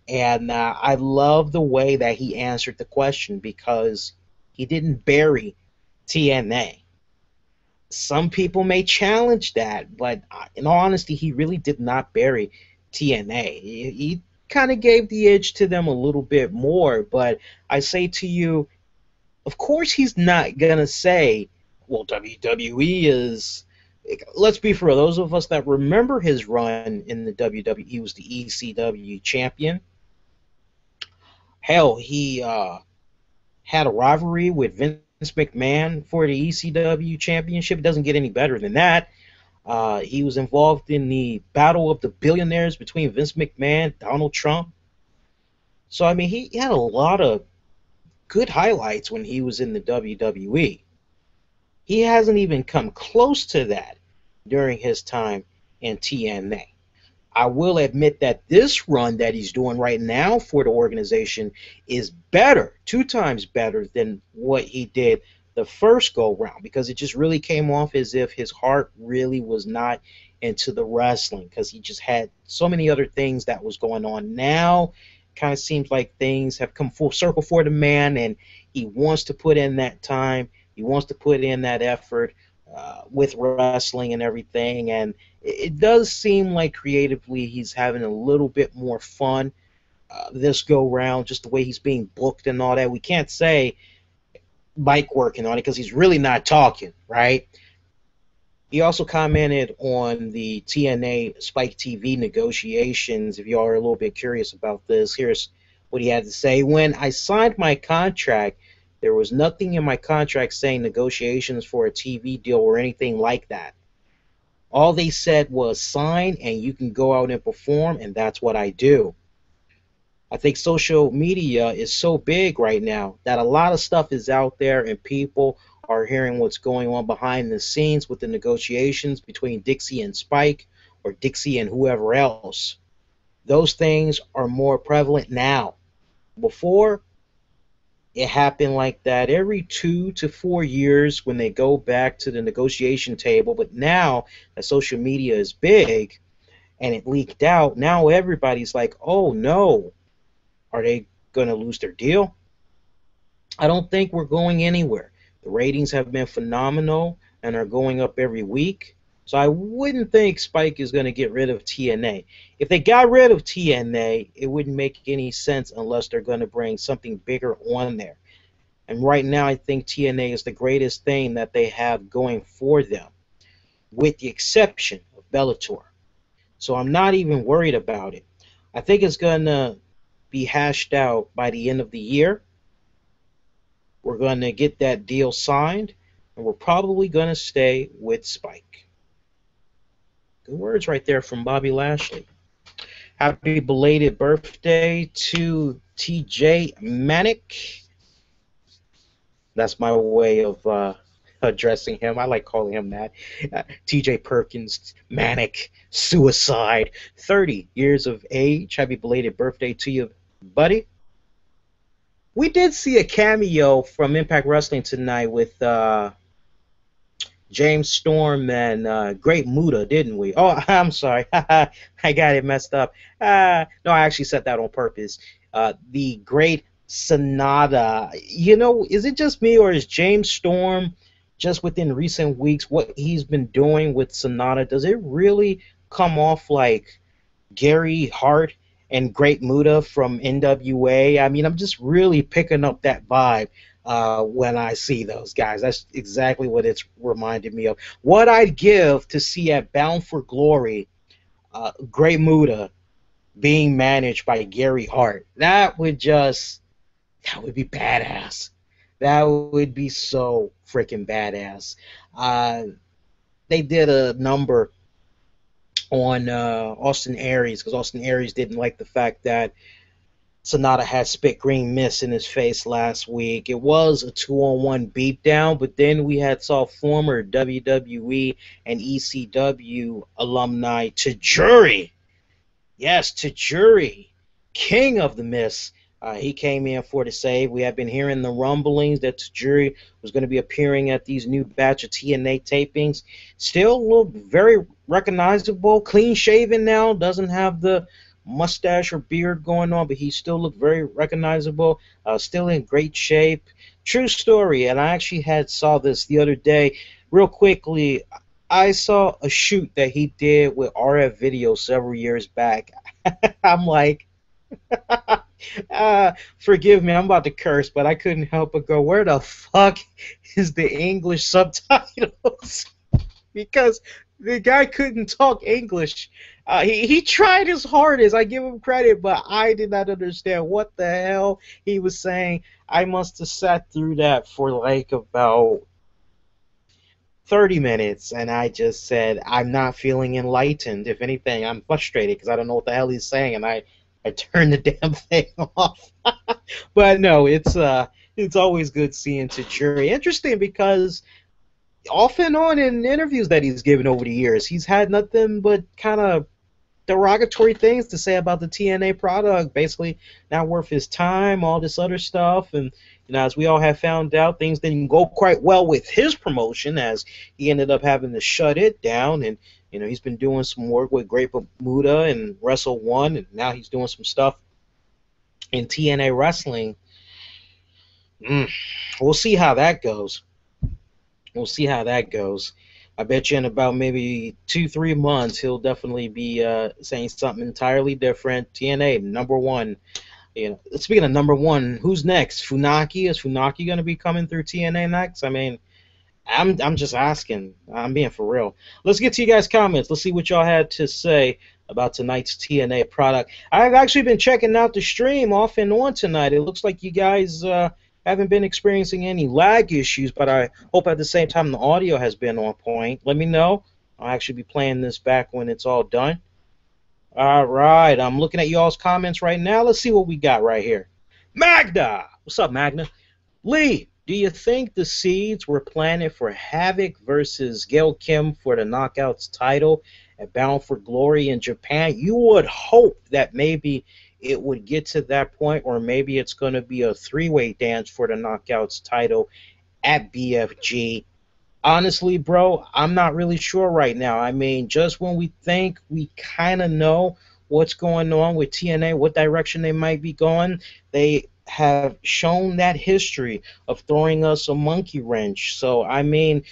And I love the way that he answered the question because he didn't bury TNA. Some people may challenge that, but in all honesty, he really did not bury TNA. He kind of gave the edge to them a little bit more, but I say to you, of course he's not going to say, well, WWE is... Let's be for real. Those of us that remember his run in the WWE, he was the ECW champion. Hell, he had a rivalry with Vince McMahon for the ECW championship. It doesn't get any better than that. He was involved in the Battle of the Billionaires between Vince McMahon and Donald Trump. So, I mean, he had a lot of good highlights when he was in the WWE. He hasn't even come close to that during his time in TNA. I will admit that this run that he's doing right now for the organization is better, 2 times better than what he did the first go round, because it just really came off as if his heart really was not into the wrestling because he just had so many other things that was going on. Now kind of seems like things have come full circle for the man, and he wants to put in that time. He wants to put in that effort with wrestling and everything, and it does seem like creatively he's having a little bit more fun this go round, just the way he's being booked and all that. We can't say mic working on it because he's really not talking, right? He also commented on the TNA Spike TV negotiations. If you all are a little bit curious about this, here's what he had to say. When I signed my contract, there was nothing in my contract saying negotiations for a TV deal or anything like that. All they said was sign and you can go out and perform, and that's what I do. I think social media is so big right now that a lot of stuff is out there and people are hearing what's going on behind the scenes with the negotiations between Dixie and Spike or Dixie and whoever else. Those things are more prevalent now. Before, it happened like that every 2 to 4 years when they go back to the negotiation table. But now that social media is big and it leaked out, now everybody's like, oh no, are they going to lose their deal? I don't think we're going anywhere. The ratings have been phenomenal and are going up every week. So I wouldn't think Spike is going to get rid of TNA. If they got rid of TNA, it wouldn't make any sense unless they're going to bring something bigger on there. And right now, I think TNA is the greatest thing that they have going for them, with the exception of Bellator. So I'm not even worried about it. I think it's going to be hashed out by the end of the year. We're going to get that deal signed, and we're probably going to stay with Spike. Good words right there from Bobby Lashley. Happy belated birthday to TJ Manic. That's my way of addressing him. I like calling him that. TJ Perkins, Manic, Suicide, 30 years of age. Happy belated birthday to you, buddy. We did see a cameo from Impact Wrestling tonight with James Storm and Great Muta, didn't we? Oh, I'm sorry. I got it messed up. No, I actually said that on purpose. The Great Sonata. You know, is it just me, or is James Storm, just within recent weeks, what he's been doing with Sonata, does it really come off like Gary Hart and Great Muta from NWA? I mean, I'm just really picking up that vibe when I see those guys. That's exactly what it's reminded me of. What I'd give to see at Bound for Glory, Great Muta being managed by Gary Hart. That would be badass. That would be so freaking badass. They did a number on Austin Aries, because Austin Aries didn't like the fact that Sonata had spit green mist in his face last week. It was a 2-on-1 beatdown, but then we had saw former WWE and ECW alumni Tajiri. Yes, Tajiri, king of the mist. He came in for the save. We have been hearing the rumblings that Tajiri was going to be appearing at these new batch of TNA tapings. Still look very recognizable, clean shaven now, doesn't have the mustache or beard going on, but he still looked very recognizable, still in great shape. True story, and I actually saw this the other day. Real quickly, I saw a shoot that he did with RF Video several years back. I'm like, forgive me, I'm about to curse, but I couldn't help but go, where the fuck is the English subtitles? Because the guy couldn't talk English. He tried his hardest, I give him credit, but I did not understand what the hell he was saying. I must have sat through that for like about 30 minutes, and I just said, I'm not feeling enlightened. If anything, I'm frustrated because I don't know what the hell he's saying, and I turned the damn thing off. But no, it's always good seeing Tajiri. Interesting because off and on in interviews that he's given over the years, he's had nothing but kind of derogatory things to say about the TNA product. Basically, not worth his time, all this other stuff. And you know, as we all have found out, things didn't go quite well with his promotion, as he ended up having to shut it down. And you know, he's been doing some work with Great Muta and Wrestle One, and now he's doing some stuff in TNA Wrestling. We'll see how that goes. We'll see how that goes. I bet you in about maybe 2-3 months, he'll definitely be saying something entirely different. TNA, number one. You know, speaking of number one, who's next? Funaki? Is Funaki going to be coming through TNA next? I mean, I'm just asking. I'm being for real. Let's get to you guys' comments. Let's see what y'all had to say about tonight's TNA product. I've actually been checking out the stream off and on tonight. It looks like you guys haven't been experiencing any lag issues, but I hope at the same time the audio has been on point. Let me know. I'll actually be playing this back when it's all done. All right, I'm looking at y'all's comments right now. Let's see what we got right here. Magda! What's up, Magda? Lee, do you think the seeds were planted for Havok versus Gail Kim for the Knockouts title at Bound for Glory in Japan? You would hope that maybe it would get to that point, or maybe it's going to be a three-way dance for the Knockouts title at BFG. Honestly, bro, I'm not really sure right now. I mean, just when we think we kind of know what's going on with TNA, what direction they might be going, they have shown that history of throwing us a monkey wrench. So, I mean,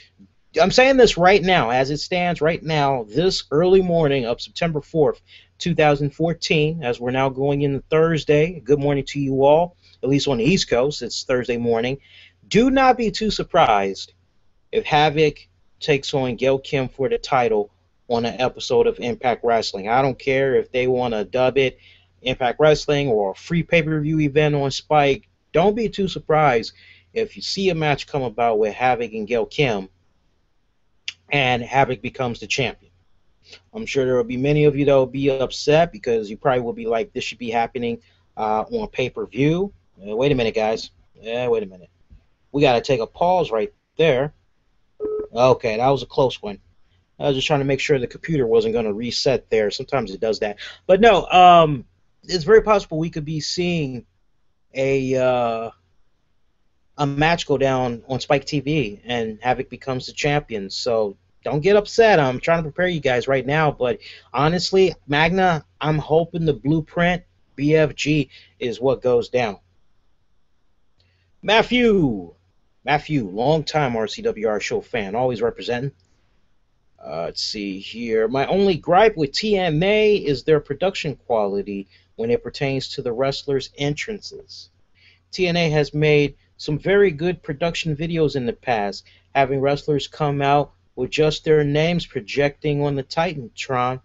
I'm saying this right now, as it stands right now, this early morning of September 4th, 2014, as we're now going into Thursday. Good morning to you all. at least on the East Coast. It's Thursday morning. Do not be too surprised if Havok takes on Gail Kim for the title on an episode of Impact Wrestling. I don't care if they want to dub it Impact Wrestling or a free pay-per-view event on Spike. Don't be too surprised if you see a match come about with Havok and Gail Kim and Havok becomes the champion. I'm sure there will be many of you that will be upset because you probably will be like, this should be happening on pay-per-view. Wait a minute, guys. Wait a minute. We got to take a pause right there. Okay, that was a close one. I was just trying to make sure the computer wasn't going to reset there. Sometimes it does that. But no, it's very possible we could be seeing a match go down on Spike TV and Havok becomes the champion. So don't get upset. I'm trying to prepare you guys right now. But honestly, Magna, I'm hoping the blueprint, BFG, is what goes down. Matthew, long-time RCWR show fan, always representing. Let's see here. My only gripe with TNA is their production quality when it pertains to the wrestlers' entrances. TNA has made some very good production videos in the past, having wrestlers come out with just their names projecting on the Titantron.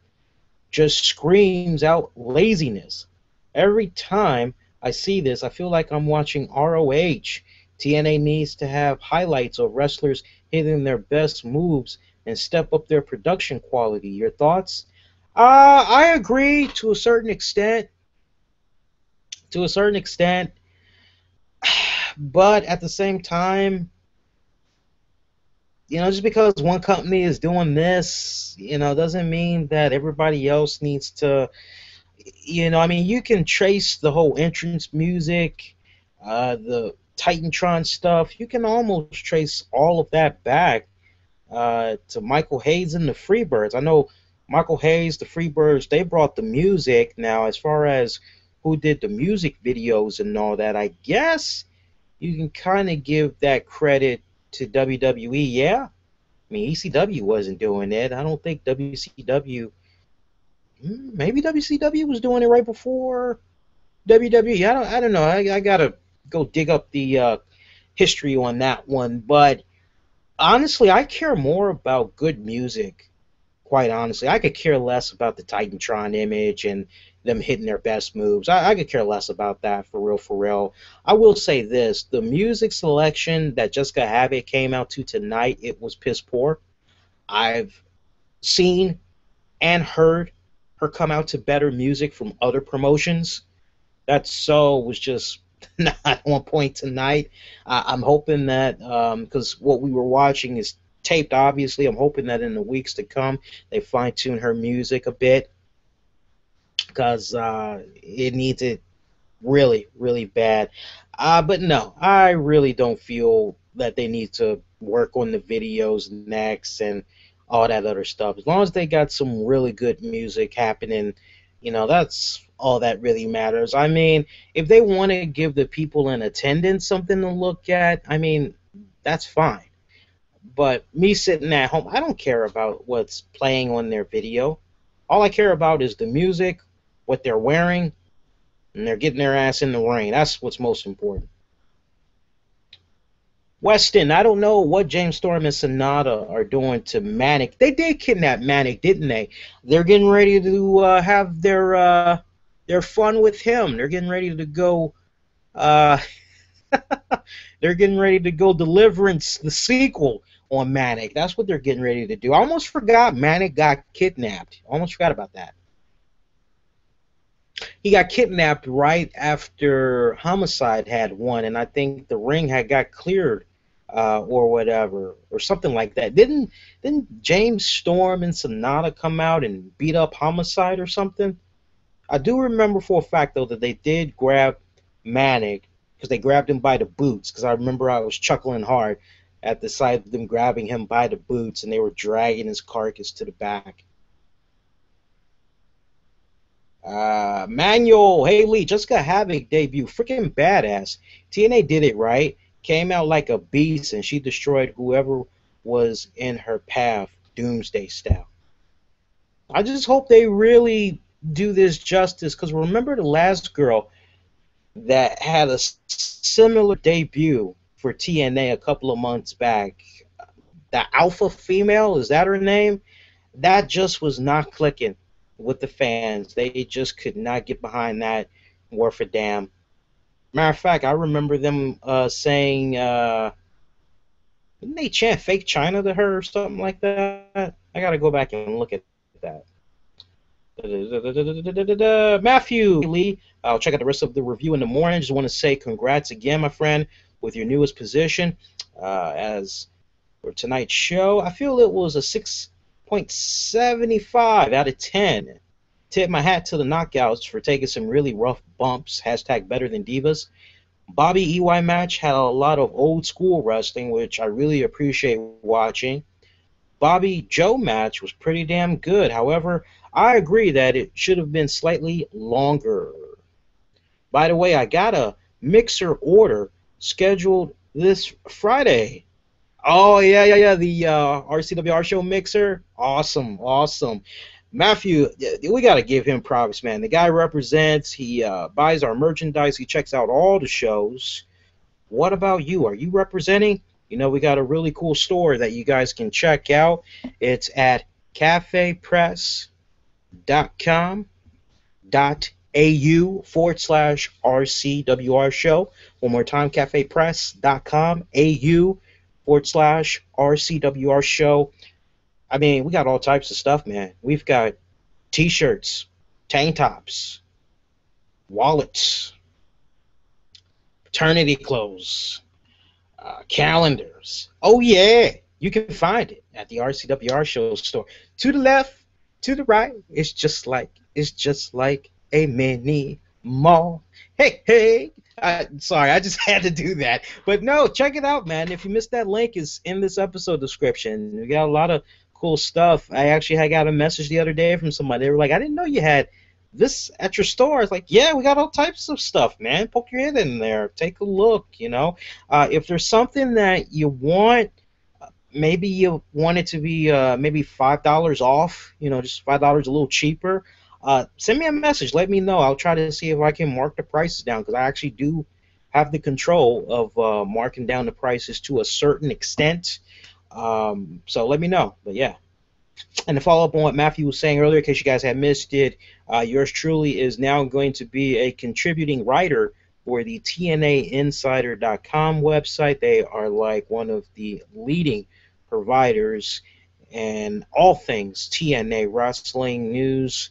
Just screams out laziness. Every time I see this, I feel like I'm watching ROH. TNA needs to have highlights of wrestlers hitting their best moves and step up their production quality. Your thoughts? I agree to a certain extent. But at the same time, just because one company is doing this, doesn't mean that everybody else needs to, you can trace the whole entrance music, the Titantron stuff. You can almost trace all of that back to Michael Hayes and the Freebirds. I know Michael Hayes, the Freebirds, they brought the music. Now, as far as who did the music videos and all that, I guess you can kind of give that credit to WWE. Yeah, I mean, ECW wasn't doing it. I don't think WCW. Maybe WCW was doing it right before WWE. I don't know. I gotta go dig up the history on that one. But honestly, I care more about good music. Quite honestly, I could care less about the Titantron image and them hitting their best moves. I could care less about that, for real. I will say this. The music selection that Jessicka Havok came out to tonight, it was piss poor. I've seen and heard her come out to better music from other promotions. That was just not on point tonight. I'm hoping that, because what we were watching is taped, obviously, I'm hoping that in the weeks to come, they fine-tune her music a bit, because it needs it really, really bad. But no, I really don't feel that they need to work on the videos next and all that other stuff. As long as they got some really good music happening, that's all that really matters. I mean, if they want to give the people in attendance something to look at, I mean, that's fine. But me sitting at home, I don't care about what's playing on their video. All I care about is the music, what they're wearing, and they're getting their ass in the ring. That's what's most important. Weston, I don't know what James Storm and Sonata are doing to Manic. They did kidnap Manic, didn't they? They're getting ready to have their fun with him. They're getting ready to go. They're getting ready to go Deliverance, the sequel on Manic. That's what they're getting ready to do. I almost forgot Manic got kidnapped. Almost forgot about that. He got kidnapped right after Homicide had won, and I think the ring had got cleared or whatever, or something like that. Didn't James Storm and Sonata come out and beat up Homicide or something? I do remember for a fact, though, that they did grab Manic, because they grabbed him by the boots, because I remember I was chuckling hard at the sight of them grabbing him by the boots, and they were dragging his carcass to the back. Manuel, hey Lee, Jessicka Havok debut, freaking badass. TNA did it right. Came out like a beast, and she destroyed whoever was in her path, Doomsday style. I just hope they really do this justice, because remember the last girl, that had a similar debut for TNA a couple of months back. The Alpha Female, is that her name? That just was not clicking with the fans. They just could not get behind that worth a damn. Matter of fact, I remember them saying, didn't they chant fake China to her or something like that? I gotta go back and look at that. Matthew Lee, I'll check out the rest of the review in the morning. Just want to say congrats again, my friend, with your newest position. As for tonight's show, I feel it was a 6.75 out of 10. Tip my hat to the Knockouts for taking some really rough bumps. Hashtag better than Divas. Bobby EY match had a lot of old school wrestling, which I really appreciate watching. Bobby Joe match was pretty damn good. However, I agree that it should have been slightly longer. By the way, I got a mixer order scheduled this Friday. Oh, yeah. The RCWR show mixer. Awesome. Matthew, we got to give him props, man. The guy represents. He buys our merchandise. He checks out all the shows. What about you? Are you representing? You know, we got a really cool store that you guys can check out. It's at cafepress.com.au/RCWR show. One more time, cafepress.com.au/RCWR show. I mean, we got all types of stuff, man. We've got t-shirts, tank tops, wallets, paternity clothes, calendars. Oh, yeah. You can find it at the RCWR show store. To the left, to the right, it's just like a mini mall. Hey. Sorry, I just had to do that. But no, check it out, man. If you missed that link, it's in this episode description. We got a lot of cool stuff. I got a message the other day from somebody. They were like, I didn't know you had this at your store. It's like, yeah, we got all types of stuff, man. Poke your head in there. Take a look, you know. If there's something that you want, maybe you want it to be maybe $5 off, you know, just $5 a little cheaper, send me a message. Let me know. I'll try to see if I can mark the prices down, because I actually do have the control of marking down the prices to a certain extent. So let me know. But yeah. And to follow up on what Matthew was saying earlier, in case you guys had missed it, yours truly is now going to be a contributing writer for the TNAinsider.com website. They are like one of the leading providers in all things TNA wrestling news.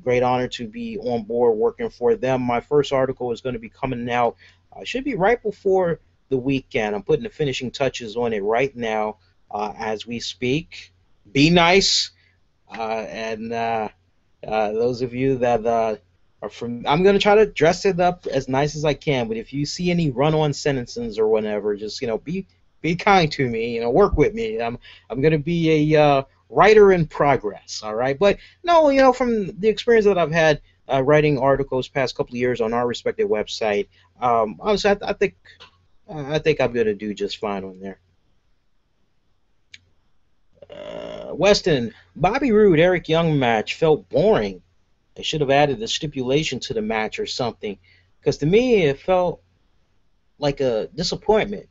Great honor to be on board working for them. My first article is going to be coming out, should be right before the weekend. I'm putting the finishing touches on it right now as we speak. Be nice, and those of you that are from, I'm going to try to dress it up as nice as I can, but if you see any run-on sentences or whatever, just, you know, be kind to me, you know, work with me. I'm going to be a writer in progress, all right? But no, you know, from the experience that I've had writing articles past couple of years on our respective website, honestly, I think I'm going to do just fine on there. Weston, Bobby Roode, Eric Young match felt boring. They should have added a stipulation to the match or something, because to me it felt like a disappointment.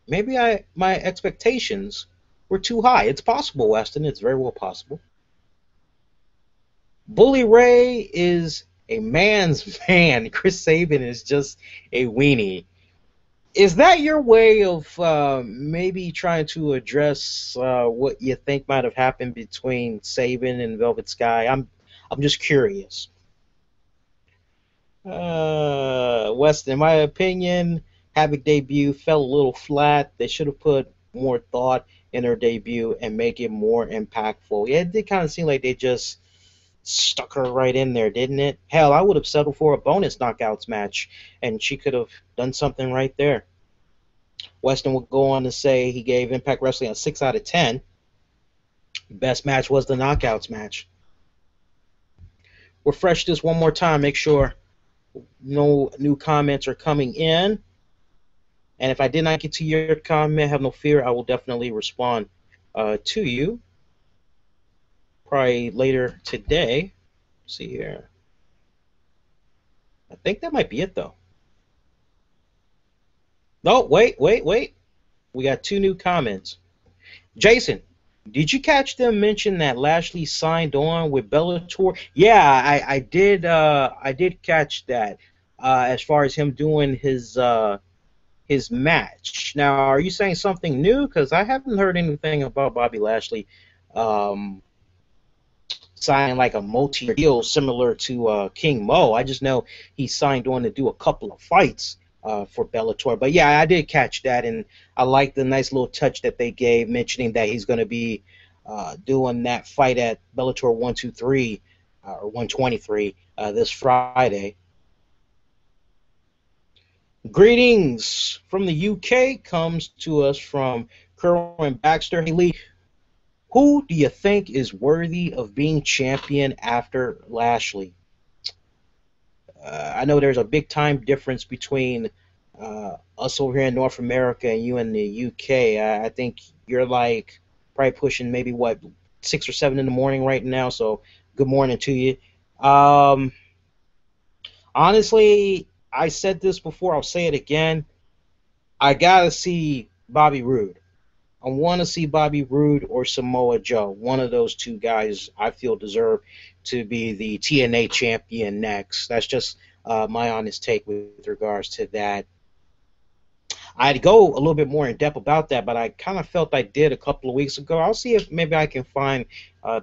Maybe my expectations were too high. It's possible, Weston. It's very well possible. Bully Ray is a man's man. Chris Sabin is just a weenie. Is that your way of maybe trying to address what you think might have happened between Sabin and Velvet Sky? I'm just curious. Weston, in my opinion, Havok debut fell a little flat. They should have put more thought in her debut and make it more impactful. Yeah, it did kind of seem like they just stuck her right in there, didn't it? Hell, I would have settled for a bonus knockouts match, and she could have done something right there. Weston will go on to say he gave Impact Wrestling a 6 out of 10. Best match was the knockouts match. Refresh this one more time. Make sure no new comments are coming in. And if I did not get to your comment, have no fear. I will definitely respond to you. Probably later today. Let's see here. I think that might be it, though. Oh, wait. We got two new comments. Jason, did you catch them mention that Lashley signed on with Bellator? Yeah, I did. I did catch that. As far as him doing his match. Now, are you saying something new? Because I haven't heard anything about Bobby Lashley um, signing like a multi-year deal similar to King Mo. I just know he signed on to do a couple of fights for Bellator. But yeah, I did catch that, and I like the nice little touch that they gave, mentioning that he's going to be doing that fight at Bellator 123 or 123 this Friday. Greetings from the UK comes to us from Kerwin Baxter. Hey Lee, who do you think is worthy of being champion after Lashley? I know there's a big time difference between us over here in North America and you in the UK. I think you're like probably pushing maybe what 6 or 7 in the morning right now. So good morning to you. Honestly, I said this before. I'll say it again. I gotta see Bobby Roode. I want to see Bobby Roode or Samoa Joe. One of those two guys I feel deserve to be the TNA champion next. That's just my honest take with regards to that. I'd go a little bit more in depth about that, but I kind of felt I did a couple of weeks ago. I'll see if maybe I can find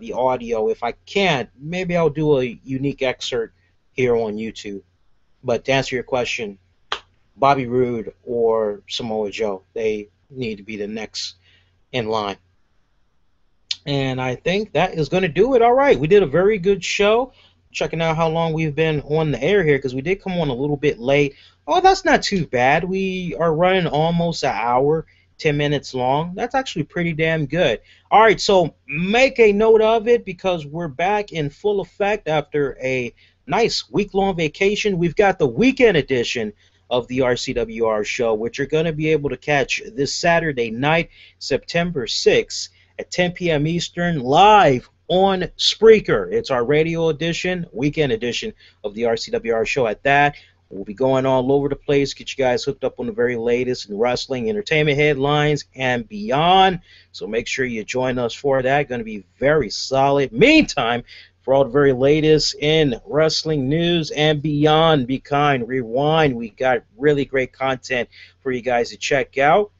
the audio. If I can't, maybe I'll do a unique excerpt here on YouTube. But to answer your question, Bobby Roode or Samoa Joe, they need to be the next in line. And I think that is going to do it. All right, we did a very good show. Checking out how long we've been on the air here, because we did come on a little bit late. Oh, that's not too bad. We are running almost an hour, 10 minutes long. That's actually pretty damn good. All right, so make a note of it, because we're back in full effect after a nice week-long vacation. We've got the weekend edition of the RCWR show, which you're going to be able to catch this Saturday night, September 6th at 10 p.m. Eastern, live on Spreaker. It's our radio edition, weekend edition of the RCWR show. At that, we'll be going all over the place, get you guys hooked up on the very latest in wrestling, entertainment headlines, and beyond. So make sure you join us for that. Going to be very solid. Meantime, for all the very latest in wrestling news and beyond, be kind, rewind. We got really great content for you guys to check out.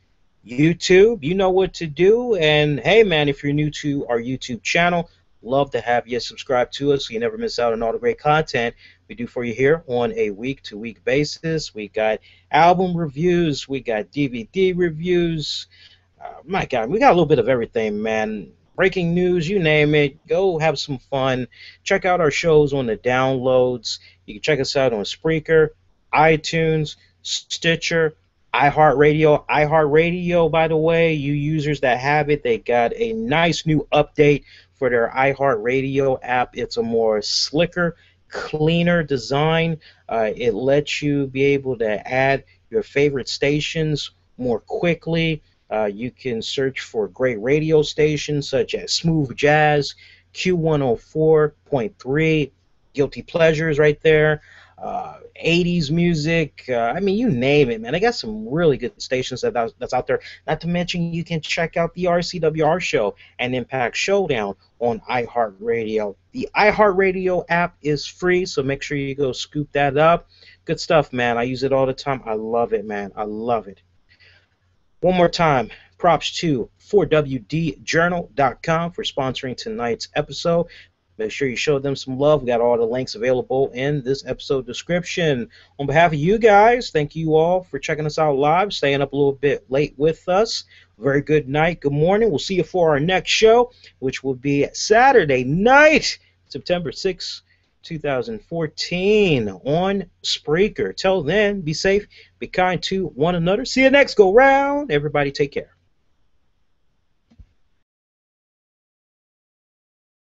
YouTube, you know what to do. And hey, man, if you're new to our YouTube channel, love to have you subscribe to us so you never miss out on all the great content we do for you here on a week-to-week basis. We got album reviews, we got DVD reviews. My God, we got a little bit of everything, man. Breaking news, you name it. Go have some fun. Check out our shows on the downloads. You can check us out on Spreaker, iTunes, Stitcher, iHeartRadio. iHeartRadio, by the way, you users that have it, they got a nice new update for their iHeartRadio app. It's a more slicker, cleaner design. It lets you be able to add your favorite stations more quickly. You can search for great radio stations such as Smooth Jazz, Q104.3, Guilty Pleasures right there, 80s music. I mean, you name it, man. I got some really good stations that's out there. Not to mention, you can check out the RCWR show and Impact Showdown on iHeartRadio. The iHeartRadio app is free, so make sure you go scoop that up. Good stuff, man. I use it all the time. I love it, man. I love it. One more time, props to 4WDjournal.com for sponsoring tonight's episode. Make sure you show them some love. We got all the links available in this episode description. On behalf of you guys, thank you all for checking us out live, staying up a little bit late with us. Very good night, good morning. We'll see you for our next show, which will be Saturday night, September 6th. 2014 on Spreaker. Till then, be safe, be kind to one another. See you next go round. Everybody take care.